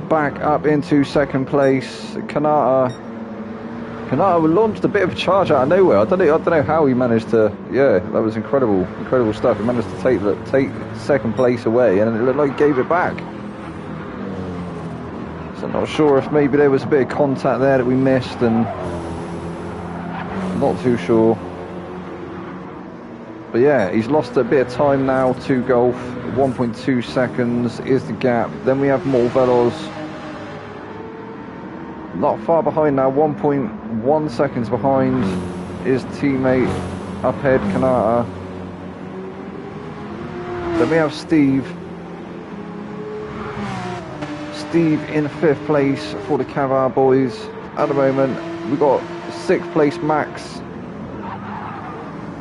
back up into second place. Kanata launched a bit of a charge out of nowhere. I don't know how he managed to. Yeah, that was incredible stuff. He managed to take second place away, and it looked like he gave it back. So I'm not sure if maybe there was a bit of contact there that we missed, and not too sure. But yeah, he's lost a bit of time now to Golf. 1.2 seconds is the gap. Then we have more Velos. Not far behind now, 1.1 seconds behind his teammate up ahead, Kanata. Then we have Steve. Steve in 5th place for the Cavar boys. At the moment, we've got 6th place Max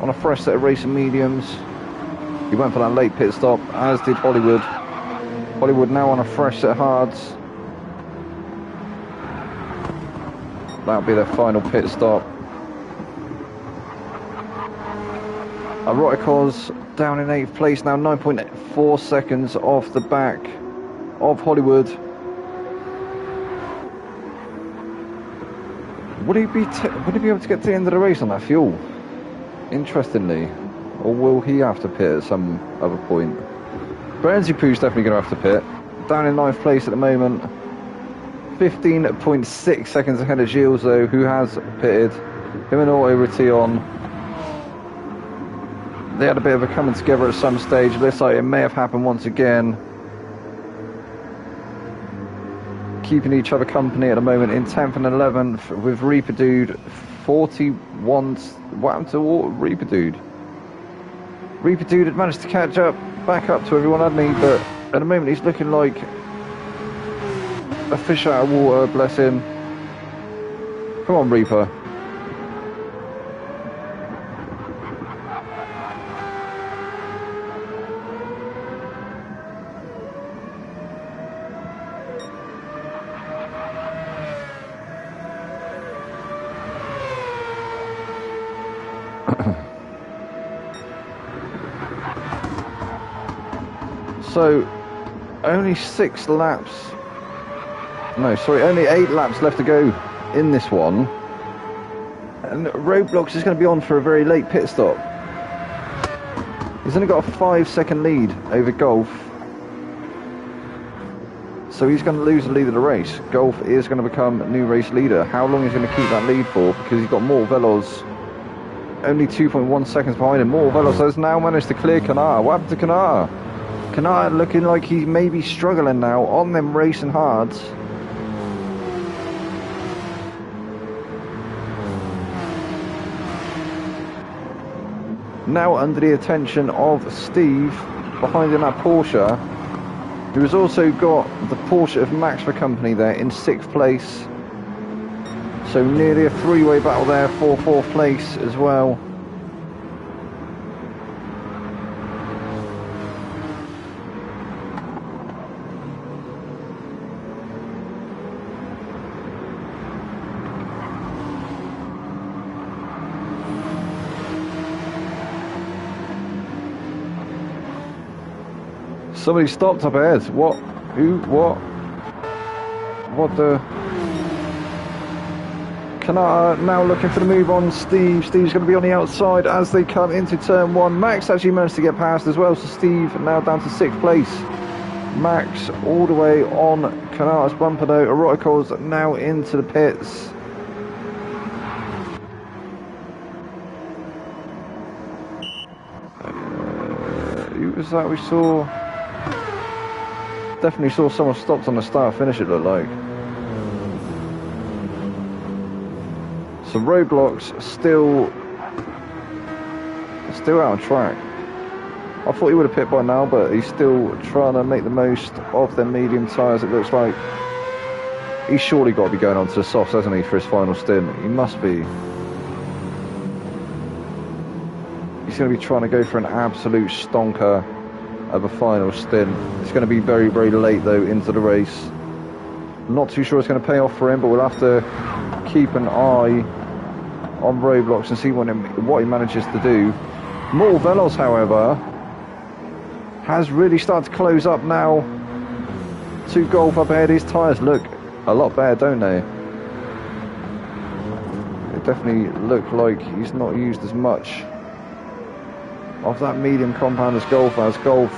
on a fresh set of racing mediums. He went for that late pit stop, as did Hollywood. Hollywood now on a fresh set of hards. That'll be their final pit stop. Eroticos down in 8th place now, 9.4 seconds off the back of Hollywood. Would he be able to get to the end of the race on that fuel? Interestingly. Or will he have to pit at some other point? Bernzipu's definitely going to have to pit. Down in 9th place at the moment. 15.6 seconds ahead of Gilles though, who has pitted. Him and Auto Ration. They had a bit of a coming together at some stage. It looks like it may have happened once again. Keeping each other company at the moment in 10th and 11th with Reaper Dude 41. What happened to Reaper Dude? Reaper Dude had managed to catch up, back up to everyone, hadn't he? But at the moment he's looking like a fish out of water, bless him. Come on, Reaper. So, only 6 laps. No, sorry, only 8 laps left to go in this one. And Roadblocks is going to be on for a very late pit stop. He's only got a 5-second lead over Golf. So he's going to lose the lead of the race. Golf is going to become a new race leader. How long is he going to keep that lead for? Because he's got more Velos. Only 2.1 seconds behind him. More Velos has now managed to clear Canard. What happened to Canard? Canard looking like he's maybe struggling now on them racing hards. Now under the attention of Steve behind in that Porsche, who has also got the Porsche of Max for company there in 6th place. So nearly a 3-way battle there for 4th place as well. Somebody stopped up ahead. What? Who? What? What the? Canard now looking for the move on Steve. Steve's going to be on the outside as they come into turn 1. Max actually managed to get past as well, so Steve now down to 6th place. Max all the way on Canard's bumper though. Eroticos now into the pits. Who was that we saw? Definitely saw someone stopped on the start finish, it looked like. So Roadblocks still out on track. I thought he would have pit by now, but he's still trying to make the most of them medium tyres, it looks like. He's surely got to be going on to the softs, hasn't he, for his final stint? He must be. He's going to be trying to go for an absolute stonker of a final stint. It's going to be very, very late though into the race. Not too sure it's going to pay off for him, but we'll have to keep an eye on Roadblocks and see what he manages to do. More Velos, however, has really started to close up now to Golf up ahead. His tyres look a lot better, don't they? They definitely look like he's not used as much of that medium compound as Golf has. Golf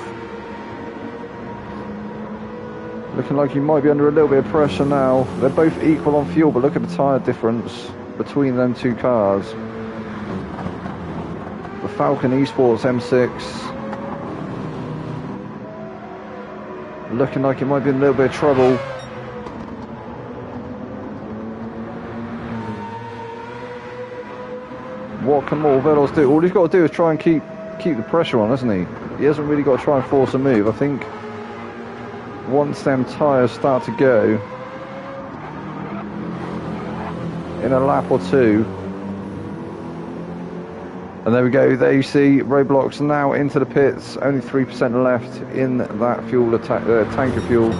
looking like he might be under a little bit of pressure now. They're both equal on fuel, but look at the tyre difference between them two cars. The Falcon Esports M6 looking like it might be in a little bit of trouble. What can more Velos do? All he's got to do is try and keep the pressure on, hasn't he? He hasn't really got to try and force a move. I think once them tyres start to go in a lap or two, And there we go, there you see Roblox now into the pits, only 3% left in that fuel tank of fuel.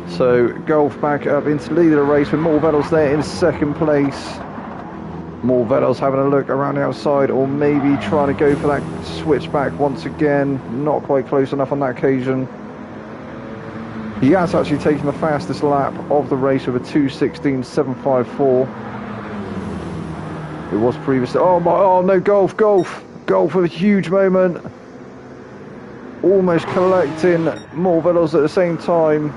So Golf back up into lead of the race with Morvellos there in second place. Morvellos having a look around the outside, or maybe trying to go for that switchback once again. Not quite close enough on that occasion. He has actually taken the fastest lap of the race with a 2:16.754. It was previously. Oh no, Golf with a huge moment. Almost collecting Morvellos at the same time.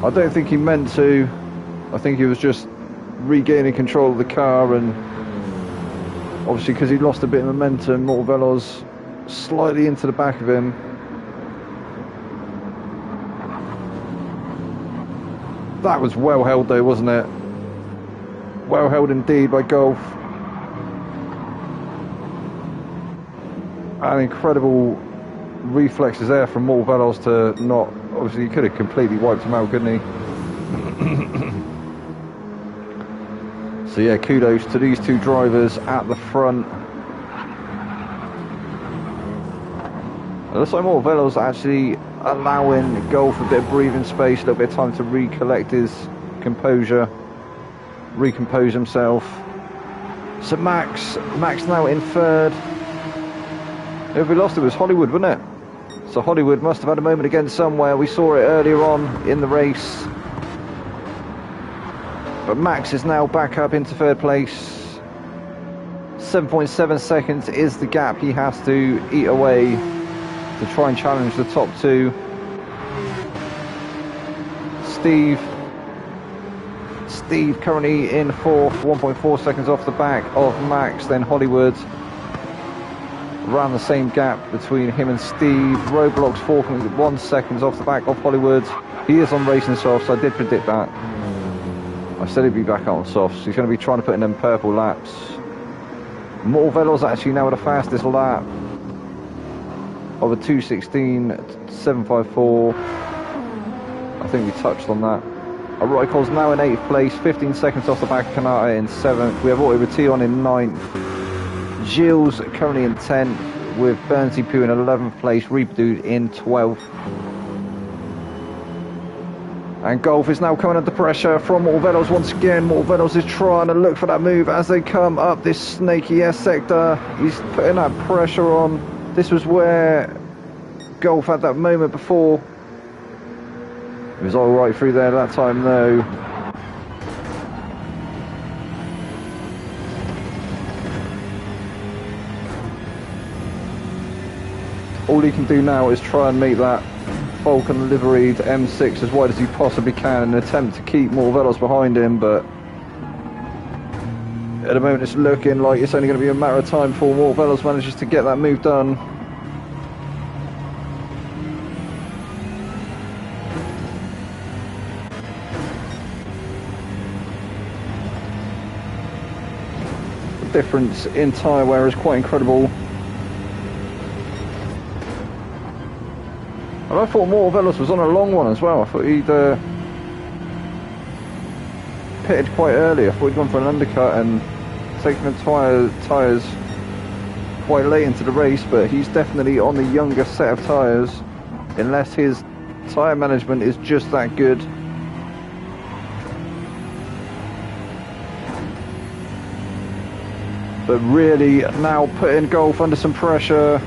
I don't think he meant to. I think he was just regaining control of the car, and obviously because he lost a bit of momentum, Morvellos slightly into the back of him. That was well held though, wasn't it? Well held indeed by Golf. And incredible reflexes there from Morvellos to not... Obviously he could have completely wiped him out, couldn't he? So yeah, kudos to these two drivers at the front. It looks like Morvellos actually allowing Golf a bit of breathing space, a little bit of time to recollect his composure, recompose himself. So Max now in third. If we lost, it was Hollywood, wasn't it? So Hollywood must have had a moment again somewhere. We saw it earlier on in the race. But Max is now back up into third place. 7.7 seconds is the gap he has to eat away to try and challenge the top two. Steve currently in fourth, 1.4 seconds off the back of Max, then Hollywood. Around the same gap between him and Steve. Roblox 4.1 seconds off the back of Hollywood. He is on racing softs, so I did predict that. I said he'd be back out on softs. He's going to be trying to put in them purple laps. Morvellos actually now with the fastest lap of a 2:16.754. I think we touched on that. Royco's now in 8th place, 15 seconds off the back of Kanata in 7th. We have Auto Ration in 9th. Gilles currently in 10th, with Bernsey Poo in 11th place, Reproduce in 12th. And Golf is now coming under pressure from Morvellos once again. Morvellos is trying to look for that move as they come up this snaky S sector. He's putting that pressure on. This was where Golf had that moment before. It was all right through there that time though. All he can do now is try and make that Falcon liveried M6 as wide as he possibly can in an attempt to keep Morvellos behind him, but at the moment it's looking like it's only going to be a matter of time before Morvellos manages to get that move done. The difference in tyre wear is quite incredible. And I thought Morvellos was on a long one as well. I thought he'd pitted quite early. I thought he'd gone for an undercut and taken the tyres quite late into the race, but he's definitely on the younger set of tyres, unless his tyre management is just that good. But really now putting Golf under some pressure.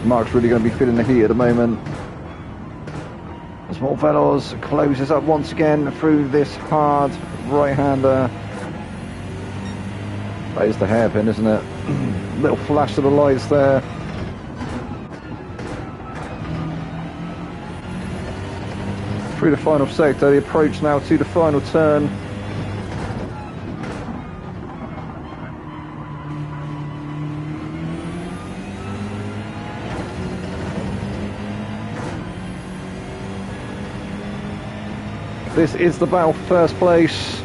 Mark's really going to be feeling the heat at the moment. As Morvellos closes up once again through this hard right-hander. That is the hairpin, isn't it? Little flash of the lights there. Through the final sector, the approach now to the final turn. This is the battle for first place.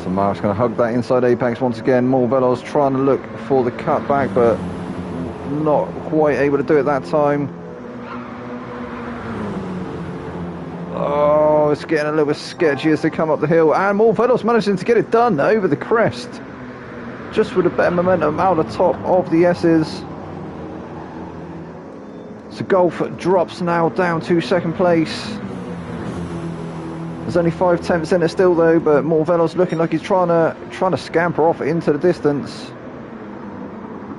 So So Mark's going to hug that inside apex once again. Morvello's trying to look for the cutback, but not quite able to do it that time. Oh, it's getting a little bit sketchy as they come up the hill, and Morvello's managing to get it done over the crest, just with a better momentum out the top of the S's. So Golf drops now down to second place. There's only 5/10 in it still though, but Morvello's looking like he's trying to scamper off into the distance,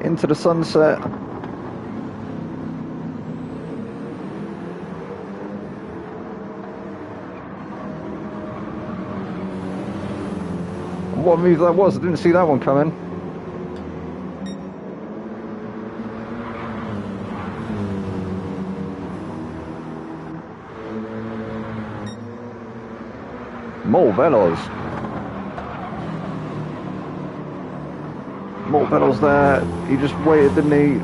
into the sunset. And what move that was, I didn't see that one coming. Morvello's there. He just waited, didn't he?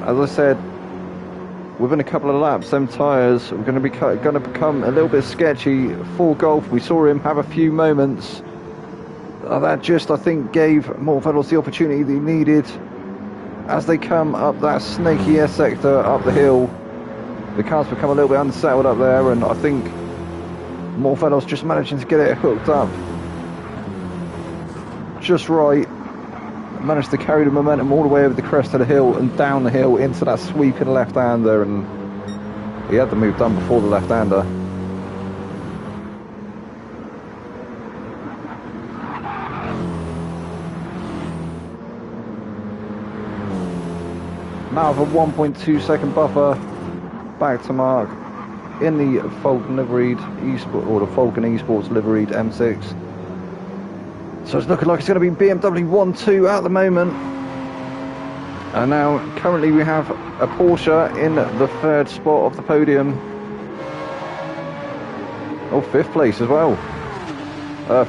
As I said, within a couple of laps, them tyres are going to become a little bit sketchy for Golf. We saw him have a few moments that just, I think, gave Morvello's the opportunity that he needed. As they come up that snaky S sector up the hill, the cars become a little bit unsettled up there, and I think Morvello's just managing to get it hooked up just right. Managed to carry the momentum all the way over the crest of the hill and down the hill into that sweeping left-hander, and he had the move done before the left-hander. Now with a 1.2 second buffer back to Mark in the Falcon liveried Esports, or the Falcon Esports liveried M6. So it's looking like it's going to be BMW 1-2 at the moment. And now currently we have a Porsche in the third spot of the podium. Oh, fifth place as well.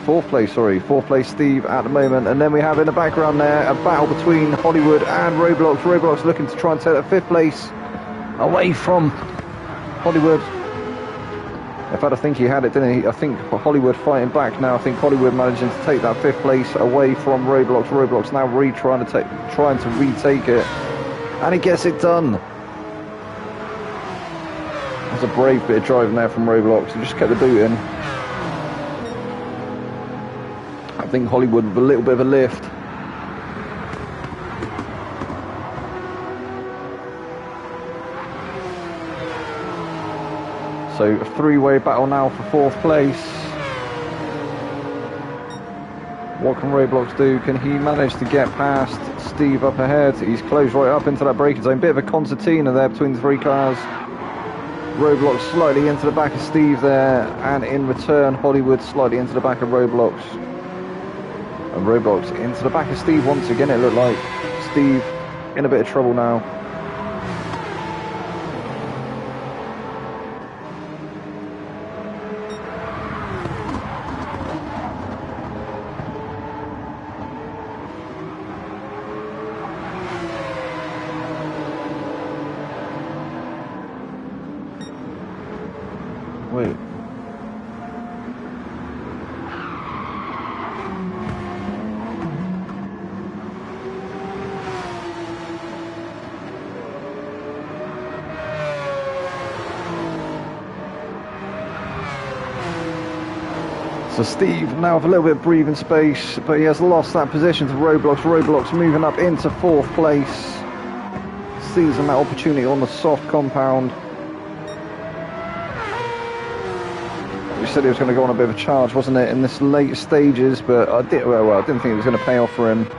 Fourth place Steve at the moment. And then we have in the background there a battle between Hollywood and Roblox. Roblox looking to try and take that fifth place away from Hollywood. In fact, I think he had it, didn't he? I think Hollywood fighting back now. I think Hollywood managing to take that fifth place away from Roblox. Roblox now trying to retake it, and he gets it done. That's a brave bit of driving there from Roblox. He just kept the boot in. I think Hollywood with a little bit of a lift. So a three-way battle now for fourth place. What can Roblox do? Can he manage to get past Steve up ahead? He's closed right up into that braking zone. Bit of a concertina there between the three cars. Roblox slightly into the back of Steve there, and in return Hollywood slightly into the back of Roblox. And Roblox into the back of Steve once again. It looked like Steve in a bit of trouble now. Wait. So Steve now with a little bit of breathing space, but he has lost that position to Roblox. Roblox moving up into fourth place, seizing that opportunity on the soft compound. We said he was going to go on a bit of a charge, wasn't it, in this late stages, but I didn't think it was going to pay off for him.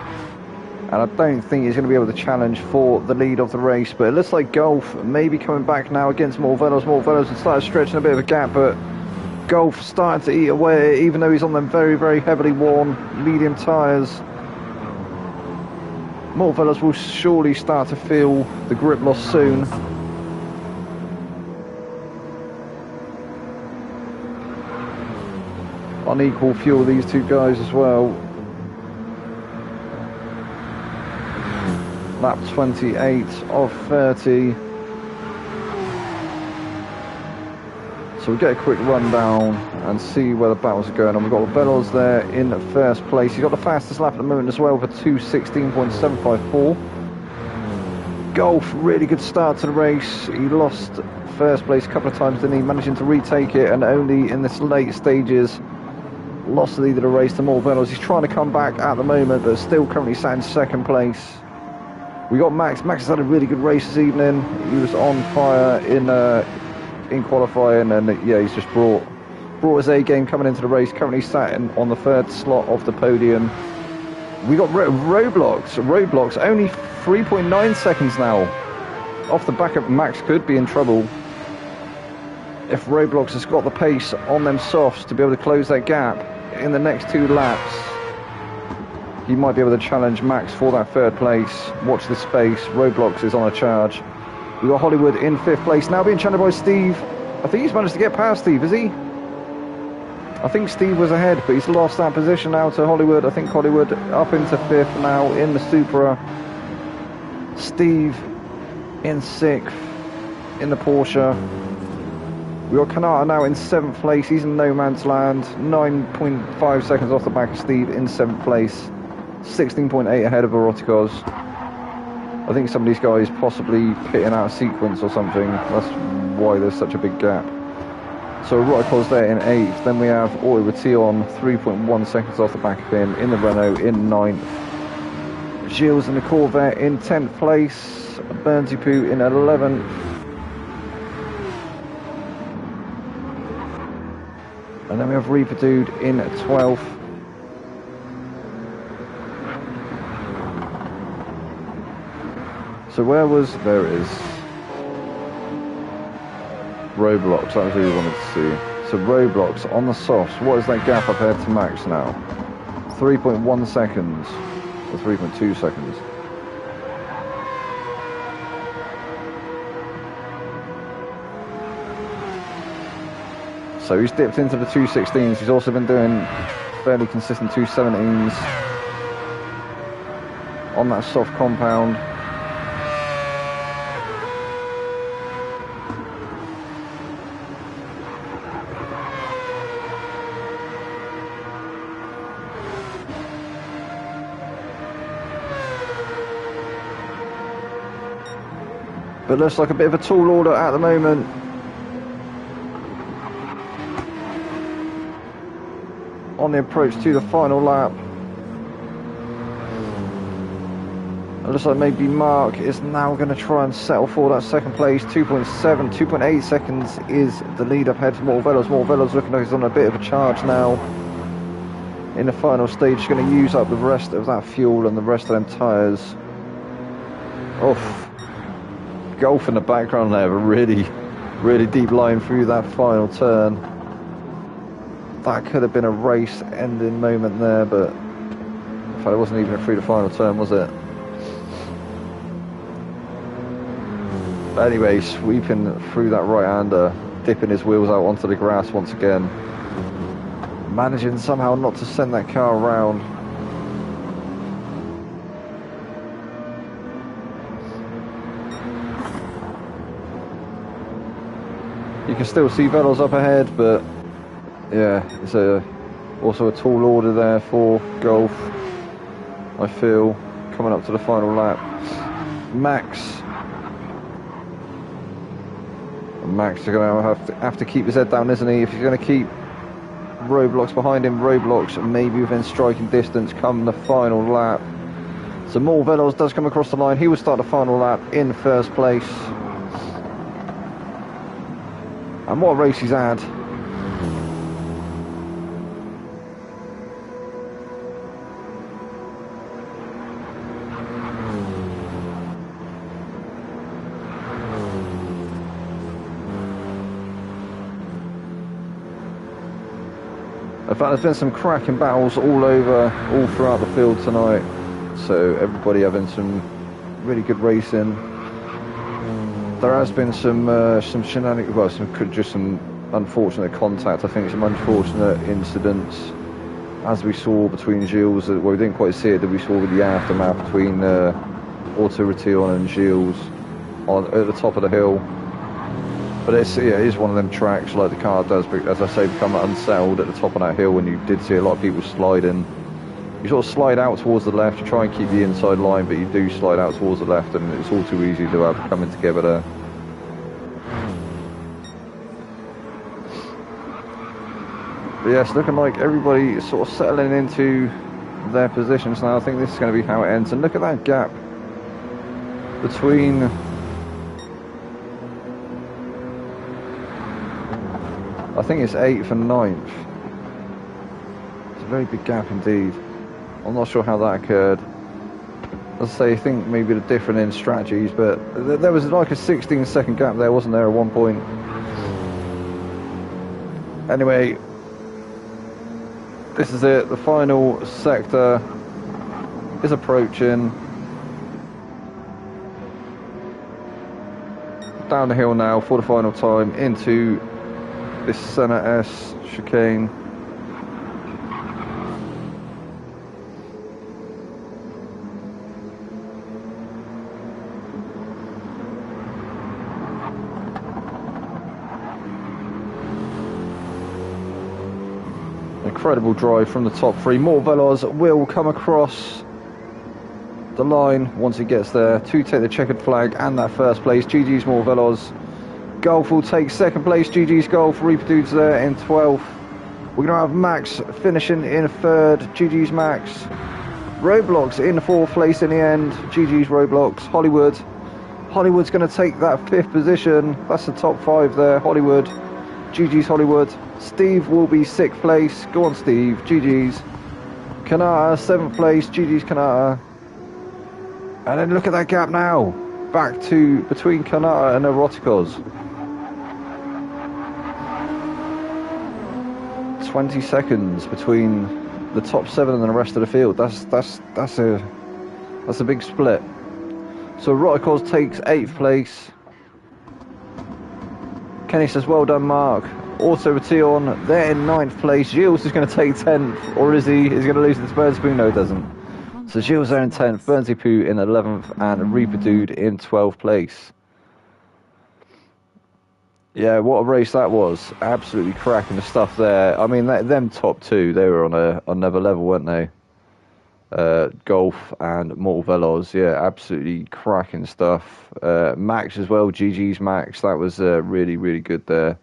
And I don't think he's going to be able to challenge for the lead of the race, but it looks like Golf may be coming back now against Morvello's. Morvello's has started stretching a bit of a gap, but Golf starting to eat away, even though he's on them very, very heavily worn medium tyres. Morvello's will surely start to feel the grip loss soon. Unequal fuel, these two guys as well. Lap 28 of 30. So we'll get a quick rundown and see where the battles are going on. We've got Velos there in first place. He's got the fastest lap at the moment as well for 2:16.754. Golf, really good start to the race. He lost first place a couple of times, didn't he? Managing to retake it, and only in this late stages lost the lead of the race to more Velos. He's trying to come back at the moment, but still currently sat in second place. We got Max. Max has had a really good race this evening. He was on fire in qualifying, and yeah, he's just brought his A game coming into the race. Currently sat on the third slot of the podium. We got Roblox only 3.9 seconds now off the back of Max. Could be in trouble if Roblox has got the pace on them softs to be able to close that gap in the next 2 laps. He might be able to challenge Max for that third place. Watch the space. Roblox is on a charge. We got Hollywood in 5th place, now being challenged by Steve. I think he's managed to get past Steve, is he? I think Steve was ahead, but he's lost that position now to Hollywood. I think Hollywood up into 5th now in the Supra. Steve in 6th in the Porsche. We got Kanata now in 7th place. He's in no man's land. 9.5 seconds off the back of Steve in 7th place. 16.8 ahead of Eroticos. I think some of these guys possibly pitting out of sequence or something. That's why there's such a big gap. So Eroticos there in 8th. Then we have Oi Ration 3.1 seconds off the back of him in the Renault in 9th. Gilles in the Corvette in 10th place. Burnsy Poo in 11th. And then we have Reaper Dude in 12th. So there it is. Roblox, that was who we wanted to see. So Roblox on the softs, what is that gap up ahead to Max now? 3.1 seconds, or 3.2 seconds. So he's dipped into the 2:16s. He's also been doing fairly consistent 2:17s on that soft compound. But looks like a bit of a tall order at the moment. On the approach to the final lap. It looks like maybe Mark is now going to try and settle for that second place. 2.8 seconds is the lead up ahead to Morvelos. Morvelos looking like he's on a bit of a charge now. In the final stage, he's going to use up the rest of that fuel and the rest of them tyres. Oof. Golf in the background there, a really deep line through that final turn. That could have been a race ending moment there, but in fact it wasn't even through the final turn, was it? But anyway, sweeping through that right-hander, dipping his wheels out onto the grass once again, managing somehow not to send that car around. You can still see Velos up ahead, but yeah, it's also a tall order there for Golf, I feel, coming up to the final lap. Max is going to have to keep his head down, isn't he? If he's going to keep Roblox behind him, Roblox maybe within striking distance come the final lap. So more Velos does come across the line. He will start the final lap in first place. And what a race he's had. In fact, there's been some cracking battles all throughout the field tonight. So everybody having some really good racing. There has been some shenanigans, well, some unfortunate contact. I think some unfortunate incidents, as we saw between Gilles. Well, we didn't quite see it, that we saw with the aftermath between Auto Ration and Gilles at the top of the hill. But it is one of them tracks, like the car does, as I say, become unsettled at the top of that hill when you did see a lot of people sliding. You sort of slide out towards the left, you try and keep the inside line, but you do slide out towards the left, and it's all too easy to have coming together there. But yeah, it's looking like everybody is sort of settling into their positions now. I think this is going to be how it ends. And look at that gap between... I think it's 8th and 9th. It's a very big gap indeed. I'm not sure how that occurred. As I say, I think maybe the different in strategies, but there was like a 16-second gap there, wasn't there, at one point? Anyway, this is it. The final sector is approaching. Down the hill now for the final time into this Senna S chicane. Incredible drive from the top three. Morvelos will come across the line once he gets there to take the checkered flag and that first place. GG's Morvelos. Golf will take second place. GG's Golf. Reproduces there in 12th. We're going to have Max finishing in third. GG's Max. Roblox in fourth place in the end. GG's Roblox. Hollywood. Hollywood's going to take that fifth position. That's the top five there. Hollywood. GG's Hollywood. Steve will be sixth place. Go on, Steve. GG's. Kanata, seventh place. GG's Kanata. And then look at that gap now. Back to between Kanata and Eroticos. 20 seconds between the top 7 and the rest of the field. That's a big split. So Eroticos takes 8th place. Kenny says, well done, Mark. Also Ration, they're in 9th place. Gilles is going to take 10th, or is he? Is he going to lose it to Burnsy? No, he doesn't. So Gilles there in 10th, Burnsy Poo in 11th, and Reprodude in 12th place. Yeah, what a race that was. Absolutely cracking the stuff there. I mean, them top two, they were on another level, weren't they? Golf and Mortal Velos, yeah, absolutely cracking stuff. Max as well, GG's Max, that was really, really good there.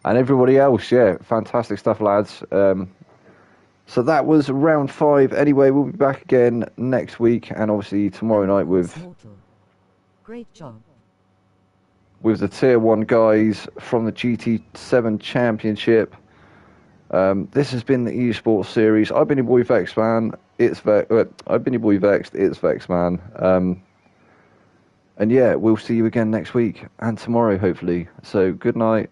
And everybody else, yeah, fantastic stuff, lads. So that was round 5. Anyway, we'll be back again next week, and obviously tomorrow night with great job. With the Tier 1 guys from the GT7 Championship. This has been the Esports series. I've been your boy Vex Man. I've been your boy Vexed. It's Vex Man. And yeah, we'll see you again next week and tomorrow, hopefully. So good night.